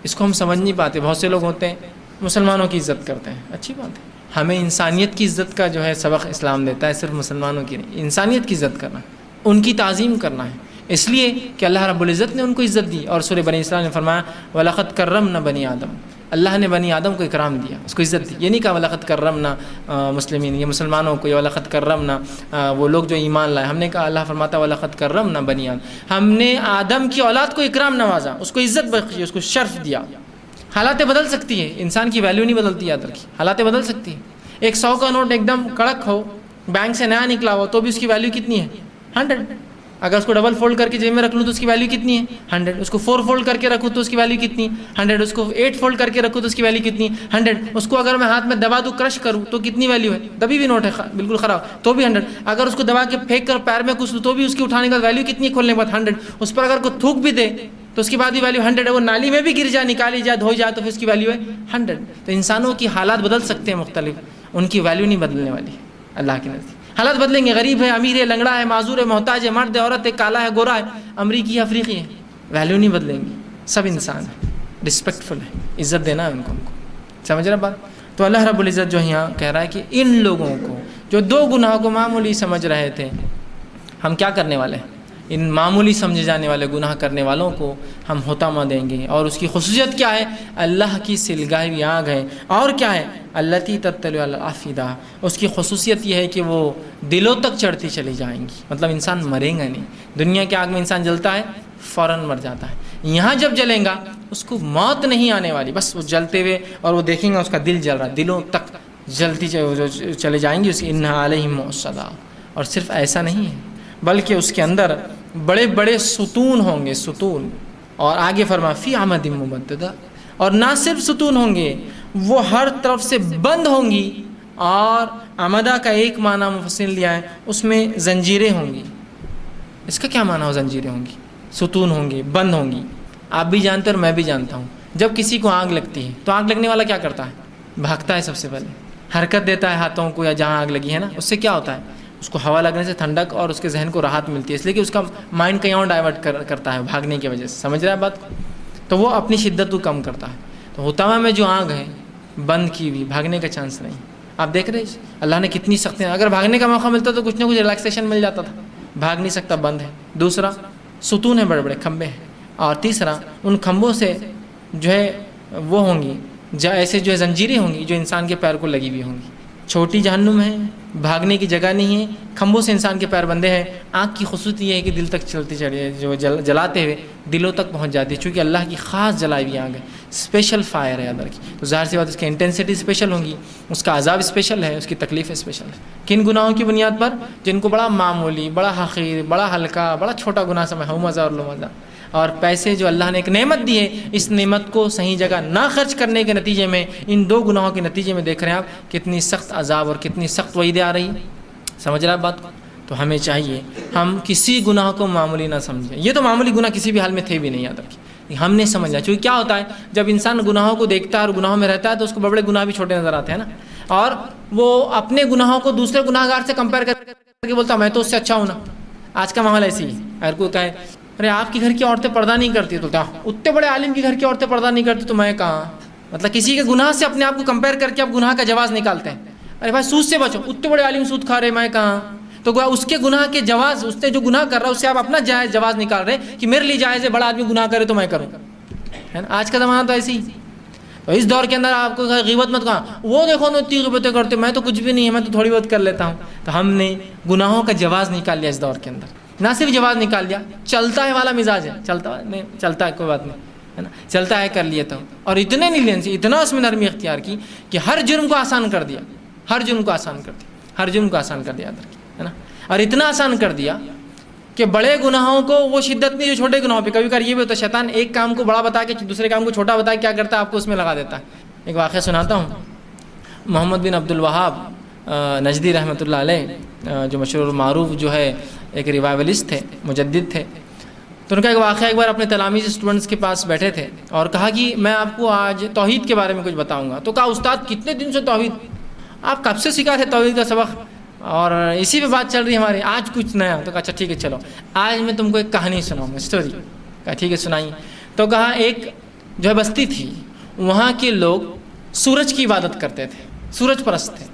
اس کو ہم سمجھ نہیں پاتے۔ بہت سے لوگ ہوتے ہیں مسلمانوں کی عزت کرتے ہیں، اچھی بات ہے، ہمیں انسانیت کی عزت کا جو ہے سبق اسلام دیتا ہے، صرف مسلمانوں کی نہیں، انسانیت کی عزت کرنا، ان کی تعظیم کرنا ہے، اس لیے کہ اللہ رب العزت نے ان کو عزت دی، اور سورہ بنی اسرائیل نے فرمایا وَلَقَدْ كَرَّمْنَا بنی آدم، اللہ نے بنی آدم کو اکرام دیا، اس کو عزت دی۔ یہ نہیں کہا وَلَقَدْ كَرَّمْنَا مسلمین، یہ مسلمانوں کو، یا وَلَقَدْ كَرَّمْنَا وہ لوگ جو ایمان لائے، ہم نے کہا، اللہ فرماتا وَلَقَدْ كَرَّمْنَا بنی آدم، ہم نے آدم کی اولاد کو اکرام نوازا، اس کو عزت بخشی، اس کو شرف دیا۔ حالاتیں بدل سکتی ہے، انسان کی ویلیو نہیں بدلتی یاد رکھیے، حالاتیں بدل سکتی ہیں۔ 100 کا نوٹ ایک دم کڑک ہو، بینک سے نیا نکلا ہو، تو بھی اس کی ویلیو کتنی ہے؟ 100۔ اگر اس کو ڈبل فولڈ کر کے جیب میں رکھ لوں تو اس کی ویلیو کتنی ہے؟ 100۔ اس کو 4 فولڈ کر کے رکھوں تو اس کی ویلیو کتنی؟ 100۔ اس کو 8 فولڈ کر کے رکھوں تو اس کی ویلیو کتنی؟ 100۔ اس کو اگر میں ہاتھ میں دبا دوں، کرش کروں تو کتنی ویلیو ہے؟ دبی بھی نوٹ ہے بالکل خراب، تو بھی 100۔ اگر اس کو دبا کے پھینک کر پیر میں کچھ لوں تو بھی اس کی اٹھانے کا ویلیو کتنی ہے کھولنے کے بعد؟ 100۔ اس پر اگر کوئی تھوک بھی دے تو اس کی بعد بھی ویلیو 100 ہے، وہ نالی میں بھی گر جائے، نکالی جائے، دھوئی جائے تو پھر اس کی ویلیو ہے 100۔ تو انسانوں کی حالات بدل سکتے ہیں مختلف، ان کی ویلیو نہیں بدلنے والی اللہ کے نزدیک۔ حالات بدلیں گے، غریب ہے، امیر ہے، لنگڑا ہے، معذور ہے، محتاج ہے، مرد ہے، عورت ہے، کالا ہے، گورا ہے، امریکی ہے، افریقی ہے، ویلیو نہیں بدلیں گی، سب انسان ہے، رسپیکٹفل ہے، عزت دینا ہے ان کو سمجھ رہے بات؟ تو اللہ رب العزت جو یہاں کہہ رہا ہے کہ ان لوگوں کو جو 2 گناہوں کو معمولی سمجھ رہے تھے، ہم کیا کرنے والے ہیں؟ ان معمولی سمجھے جانے والے گناہ کرنے والوں کو ہم حطامہ دیں گے، اور اس کی خصوصیت کیا ہے؟ اللہ کی سلگائی ہوئی آگ ہے، اور کیا ہے؟ التی تطلع علی الافئدہ، اس کی خصوصیت یہ ہے کہ وہ دلوں تک چڑھتی چلی جائیں گی، مطلب انسان مرے گا نہیں۔ دنیا کی آگ میں انسان جلتا ہے، فوراً مر جاتا ہے، یہاں جب جلیں گا اس کو موت نہیں آنے والی، بس وہ جلتے ہوئے، اور وہ دیکھیں گا اس کا دل جل رہا، دلوں تک جلتی چلے جائیں گی اس کی۔ انھا علیہم مؤصدہ، اور صرف ایسا نہیں ہے بلکہ اس کے اندر بڑے بڑے ستون ہوں گے، ستون، اور آگے فرما فی عمد ممددہ، اور نہ صرف ستون ہوں گے، وہ ہر طرف سے بند ہوں گی، اور عمدہ کا ایک معنی مفسرین لیا ہے، اس میں زنجیریں ہوں گی۔ اس کا کیا معنی ہو؟ زنجیریں ہوں گی، ستون ہوں گی، بند ہوں گی۔ آپ بھی جانتے اور میں بھی جانتا ہوں، جب کسی کو آگ لگتی ہے تو آگ لگنے والا کیا کرتا ہے؟ بھاگتا ہے، سب سے پہلے حرکت دیتا ہے ہاتھوں کو، یا جہاں آگ لگی ہے نا، اس سے کیا ہوتا ہے؟ اس کو ہوا لگنے سے ٹھنڈک اور اس کے ذہن کو راحت ملتی ہے، اس لیے کہ اس کا مائنڈ کہیں اور ڈائیورٹ کرتا ہے بھاگنے کی وجہ سے، سمجھ رہا ہے بات کو؟ تو وہ اپنی شدت کو کم کرتا ہے۔ تو حطامہ میں جو آگ ہے بند کی ہوئی، بھاگنے کا چانس نہیں۔ آپ دیکھ رہے ہیں اللہ نے کتنی سختی، اگر بھاگنے کا موقع ملتا تو کچھ نہ کچھ ریلیکسیشن مل جاتا تھا، بھاگ نہیں سکتا، بند ہے۔ دوسرا ستون ہے، بڑے بڑے کھمبے ہیں، اور تیسرا ان کھمبوں سے جو ہے وہ ہوں گی، ایسے جو ہے زنجیریں ہوں گی جو انسان کے پیر کو لگی ہوئی ہوں گی۔ چھوٹی جہنم ہے، بھاگنے کی جگہ نہیں ہے، کھمبوں سے انسان کے پیر بندھے ہیں۔ آنکھ کی خصوصیت یہ ہے کہ دل تک چلتی چڑھی ہے، جو جلاتے ہوئے دلوں تک پہنچ جاتی ہے، چونکہ اللہ کی خاص جلائی ہوئی آگ ہے، اسپیشل فائر ہے اندر کی، تو ظاہر سی بات اس کی انٹینسٹی اسپیشل ہوگی، اس کا عذاب اسپیشل ہے، اس کی تکلیف اسپیشل ہے۔ کن گناہوں کی بنیاد پر؟ جن کو بڑا معمولی، بڑا حقیر، بڑا ہلکا، بڑا چھوٹا گناہ سمجھا، ہو مزہ اور لو مزہ، اور پیسے جو اللہ نے ایک نعمت دی ہے، اس نعمت کو صحیح جگہ نہ خرچ کرنے کے نتیجے میں، ان 2 گناہوں کے نتیجے میں دیکھ رہے ہیں آپ کتنی سخت عذاب اور کتنی سخت وعیدیں آ رہی ہیں، سمجھ رہا ہے بات کو؟ تو ہمیں چاہیے ہم کسی گناہ کو معمولی نہ سمجھیں، یہ تو معمولی گناہ کسی بھی حال میں تھے بھی نہیں، یاد رکھیں، ہم نے سمجھا، چونکہ کیا ہوتا ہے جب انسان گناہوں کو دیکھتا ہے اور گناہوں میں رہتا ہے تو اس کو بڑے گناہ بھی چھوٹے نظر آتے ہیں نا، اور وہ اپنے گناہوں کو دوسرے گناہ گار سے کمپیئر کر کے بولتا میں تو اس سے اچھا ہوں نا۔ آج کا ماحول ایسی ہے، اگر کوئی کہے ارے آپ کی گھر کی عورتیں پردہ نہیں کرتی، تو کیا اتنے بڑے عالم کی گھر کی عورتیں پردہ نہیں کرتی تو میں کہاں؟ مطلب کسی کے گناہ سے اپنے آپ کو کمپیئر کر کے آپ گناہ کا جواز نکالتے ہیں، ارے بھائی سود سے بچو، اتنے بڑے عالم سود کھا رہے، میں کہاں؟ تو اس کے گناہ کے جواز، اس نے جو گناہ کر رہا ہے اس سے آپ اپنا جائز جواز نکال رہے ہیں کہ میرے لیے جائز ہے، بڑا آدمی گناہ کرے تو میں کروں، ہے نا؟ آج کا زمانہ تو ایسے ہی۔ تو اس دور کے اندر آپ کو غیبت مت کہاں، وہ دیکھو نا اتنی غیبتیں کرتے، میں تو کچھ بھی نہیں ہے، میں تو تھوڑی بہت کر لیتا ہوں۔ تو ہم نے گناہوں کا جواز نکال لیا اس دور کے اندر، نہ صرف جواز نکال لیا، چلتا ہے والا مزاج ہے، چلتا ہے کوئی بات نہیں، ہے نا، چلتا ہے کر لیے تو، اور اتنے نہیں لینسی، اتنا اس میں نرمی اختیار کی کہ ہر جرم کو آسان کر دیا، ہر جرم کو آسان کر دیا، ہر جرم کو آسان کر دیا، ہے نا، اور اتنا آسان کر دیا کہ بڑے گناہوں کو وہ شدت نہیں جو چھوٹے گناہوں پہ. کبھی کبھار یہ بھی ہوتا ہے شیطان ایک کام کو بڑا بتا کے دوسرے کام کو چھوٹا بتا کے کیا کرتا ہے آپ کو اس میں لگا دیتا ہے. ایک واقعہ سناتا ہوں. محمد بن عبد الوہاب نجدی رحمۃ اللہ علیہ جو مشہور معروف جو ہے ایک ریوائولسٹ تھے, مجدد تھے. تو ان کا ایک واقعہ, ایک بار اپنے تلاميذ اسٹوڈنٹس کے پاس بیٹھے تھے اور کہا کہ میں آپ کو آج توحید کے بارے میں کچھ بتاؤں گا. تو کہا استاد کتنے دن سے توحید, آپ کب سے سکھا تھے توحید کا سبق, اور اسی پہ بات چل رہی ہے ہماری, آج کچھ نیا. تو کہا اچھا ٹھیک ہے چلو آج میں تم کو ایک کہانی سناؤں گا, اسٹوری. کہا ٹھیک ہے سنائیے. تو کہا ایک جو ہے بستی تھی, وہاں کے لوگ سورج کی عبادت کرتے تھے, سورج پرست تھے.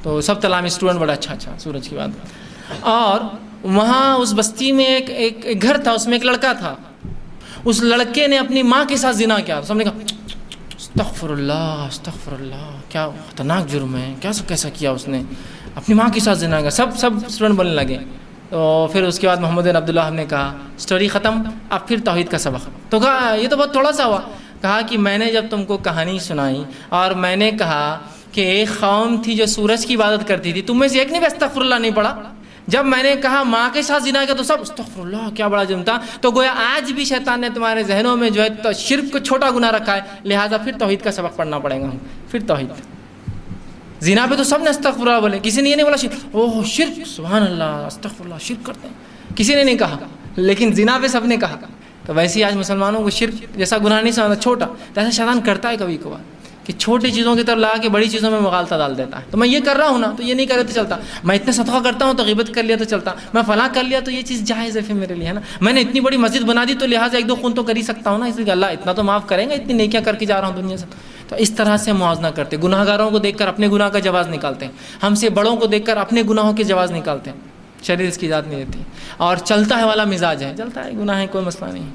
تو سب تلاميذ اسٹوڈنٹ بڑا اچھا سورج کی عبادت. اور وہاں اس بستی میں ایک گھر تھا, اس میں ایک لڑکا تھا. اس لڑکے نے اپنی ماں کے ساتھ زنا کیا. سب نے کہا استغفر اللہ, کیا خطرناک جرم ہے, کیسا کیا اس نے, اپنی ماں کے ساتھ زنا کیا. سب اسٹوڈنٹ بولنے لگے. تو پھر اس کے بعد محمد بن عبداللہ نے کہا اسٹوری ختم, اب پھر توحید کا سبق. تو کہا یہ تو بہت تھوڑا سا ہوا. کہا کہ میں نے جب تم کو کہانی سنائی اور میں نے کہا کہ ایک قوم تھی جو سورج کی عبادت کرتی تھی, تم میں سے ایک نے بھی استغفر اللہ نہیں پڑھا. جب میں نے کہا ماں کے ساتھ زنا کیا تو سب استغفر اللہ, کیا بڑا جرم تھا. تو گویا آج بھی شیطان نے تمہارے ذہنوں میں جو ہے شرک کو چھوٹا گناہ رکھا ہے, لہٰذا پھر توحید کا سبق پڑھنا پڑے گا. پھر توحید زنا پہ تو سب نے استغفر اللہ بولے, کسی نے یہ نہیں بولا شرک, اوہ شرک سبحان اللہ استغفر اللہ شرک کرتے ہیں, کسی نے نہیں کہا, لیکن زنا پہ سب نے کہا. تو ویسے ہی آج مسلمانوں کو شرک جیسا گناہ نہیں سمجھتا چھوٹا, تو ایسا شیطان کرتا ہے کبھی کبھار کہ چھوٹی چیزوں کی طرف لگا کے بڑی چیزوں میں مغالطہ ڈال دیتا ہے. تو میں یہ کر رہا ہوں نا تو یہ نہیں کرے تو چلتا, میں اتنے صدقہ کرتا ہوں تو غیبت کر لیا تو چلتا, میں فلاں کر لیا تو یہ چیز جائز ہے پھر میرے لیے, ہے نا. میں نے اتنی بڑی مسجد بنا دی تو لہٰذا ایک دو خون تو کر ہی سکتا ہوں نا, اس لیے اللہ اتنا تو معاف کریں گا, اتنی نیکیاں کر کے جا رہا ہوں دنیا سے. تو اس طرح سے موازنہ کرتے, گناہ گاروں کو دیکھ کر اپنے گناہ کا جواز نکالتے ہیں, ہم سے بڑوں کو دیکھ کر اپنے گناہوں کے جواز نکالتے ہیں. شریر اس کی اجازت نہیں دیتی. اور چلتا ہے والا مزاج ہے, چلتا ہے گناہ ہے کوئی مسئلہ نہیں.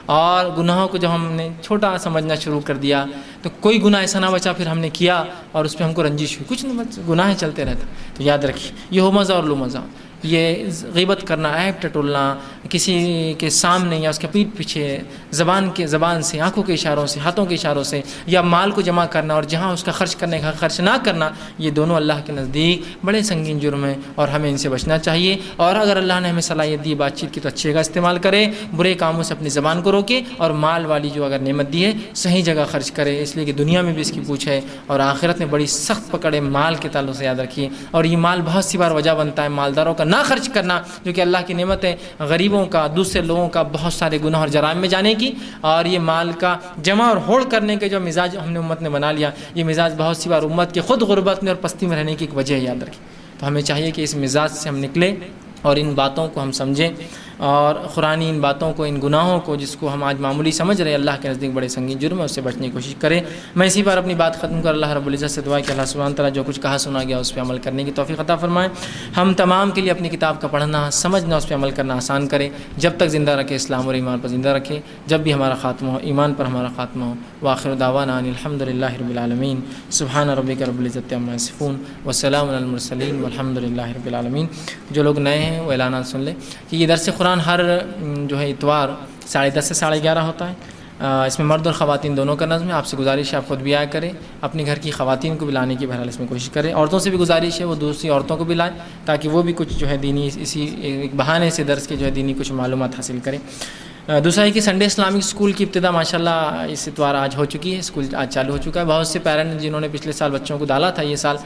اور گناہوں کو جب ہم نے چھوٹا سمجھنا شروع کر دیا تو کوئی گناہ ایسا نہ بچا پھر ہم نے کیا اور اس پہ ہم کو رنجش ہوئی, کچھ نہیں بچا, گناہ چلتے رہتا. تو یاد رکھیے یہ ہو مزہ اور لو مزہ, یہ غیبت کرنا, عیب ٹٹولنا کسی کے سامنے یا اس کے پیٹھ پیچھے, زبان سے, آنکھوں کے اشاروں سے, ہاتھوں کے اشاروں سے, یا مال کو جمع کرنا اور جہاں اس کا خرچ کرنے کا خرچ نہ کرنا, یہ دونوں اللہ کے نزدیک بڑے سنگین جرم ہیں اور ہمیں ان سے بچنا چاہیے. اور اگر اللہ نے ہمیں صلاحیت دی بات چیت کی تو اچھے کا استعمال کرے, برے کاموں سے اپنی زبان کو روکے, اور مال والی جو اگر نعمت دی ہے صحیح جگہ خرچ کرے, اس لیے کہ دنیا میں بھی اس کی پوچھ ہے اور آخرت میں بڑی سخت پکڑے مال کے تعلق سے, یاد رکھیے. اور یہ مال بہت سی بار وجہ بنتا ہے مالداروں کا نہ خرچ کرنا, جو کہ اللہ کی نعمت ہے, غریبوں کا, دوسرے لوگوں کا بہت سارے گناہ اور جرائم میں جانے کی. اور یہ مال کا جمع اور ہول کرنے کے جو مزاج ہم نے امت نے بنا لیا, یہ مزاج بہت سی بار امت کے خود غربت میں اور پستی میں رہنے کی ایک وجہ ہے, یاد رکھیں. تو ہمیں چاہیے کہ اس مزاج سے ہم نکلیں اور ان باتوں کو ہم سمجھیں, اور قرآنی ان باتوں کو, ان گناہوں کو جس کو ہم آج معمولی سمجھ رہے ہیں, اللہ کے نزدیک بڑے سنگین جرم ہے, اس سے بچنے کی کوشش کریں. میں اسی پر اپنی بات ختم کر اللہ رب العزت سے دعا ہے کہ اللہ سبحانہ تعالیٰ جو کچھ کہا سنا گیا اس پہ عمل کرنے کی توفیق عطا فرمائے. ہم تمام کے لیے اپنی کتاب کا پڑھنا, سمجھنا, اس پہ عمل کرنا آسان کرے, جب تک زندہ رکھے اسلام اور ایمان پر زندہ رکھے, جب بھی ہمارا خاتمہ ہو ایمان پر ہمارا خاتمہ ہو. وآخر دعوانا ان الحمد للہ رب العالمین. سبحان ربک رب العزت عما یصفون وسلام علی المرسلین والحمد للہ رب العالمین. جو لوگ نئے ہیں وہ اعلانات سن لیں کہ یہ درس قرآن ہر جو ہے اتوار 10:30 سے 11:30 ہوتا ہے. اس میں مرد اور خواتین دونوں کا نظم ہے. آپ سے گزارش ہے آپ خود بھی آیا کریں, اپنے گھر کی خواتین کو بھی لانے کی بہرحال اس میں کوشش کریں. عورتوں سے بھی گزارش ہے وہ دوسری عورتوں کو بھی لائیں تاکہ وہ بھی کچھ جو ہے دینی اسی ایک بہانے سے درس کے جو ہے دینی کچھ معلومات حاصل کریں. دوسرا ہے کہ سنڈے اسلامک اسکول کی ابتدا ماشاءاللہ اس اتوار آج ہو چکی ہے, اسکول آج چالو ہو چکا ہے. بہت سے پیرنٹ جنہوں نے پچھلے سال بچوں کو ڈالا تھا, یہ سال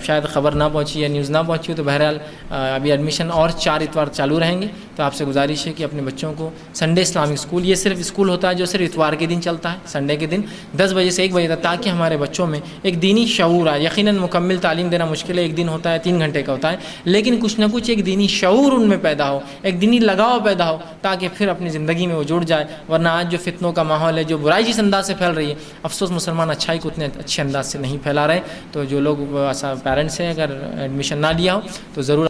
شاید خبر نہ پہنچی یا نیوز نہ پہنچی ہو, تو بہرحال ابھی ایڈمیشن اور 4 اتوار چالو رہیں گے. تو آپ سے گزارش ہے کہ اپنے بچوں کو سنڈے اسلامک اسکول, یہ صرف اسکول ہوتا ہے جو صرف اتوار کے دن چلتا ہے, سنڈے کے دن 10 بجے سے 1 بجے تک, تاکہ ہمارے بچوں میں ایک دینی شعور آئے. یقیناً مکمل تعلیم دینا مشکل ہے, ایک دن ہوتا ہے 3 گھنٹے کا ہوتا ہے, لیکن کچھ نہ کچھ ایک دینی شعور ان میں پیدا ہو, ایک دینی لگاؤ پیدا ہو, تاکہ پھر اپنی زندگی میں وہ جڑ جائے. ورنہ آج جو فتنوں کا ماحول ہے, جو برائی جس انداز سے پھیل رہی ہے, افسوس مسلمان اچھائی کو اتنے اچھے انداز سے نہیں پھیلا رہے. تو جو لوگ پیرنٹس ہیں اگر ایڈمیشن نہ لیا ہو تو ضرور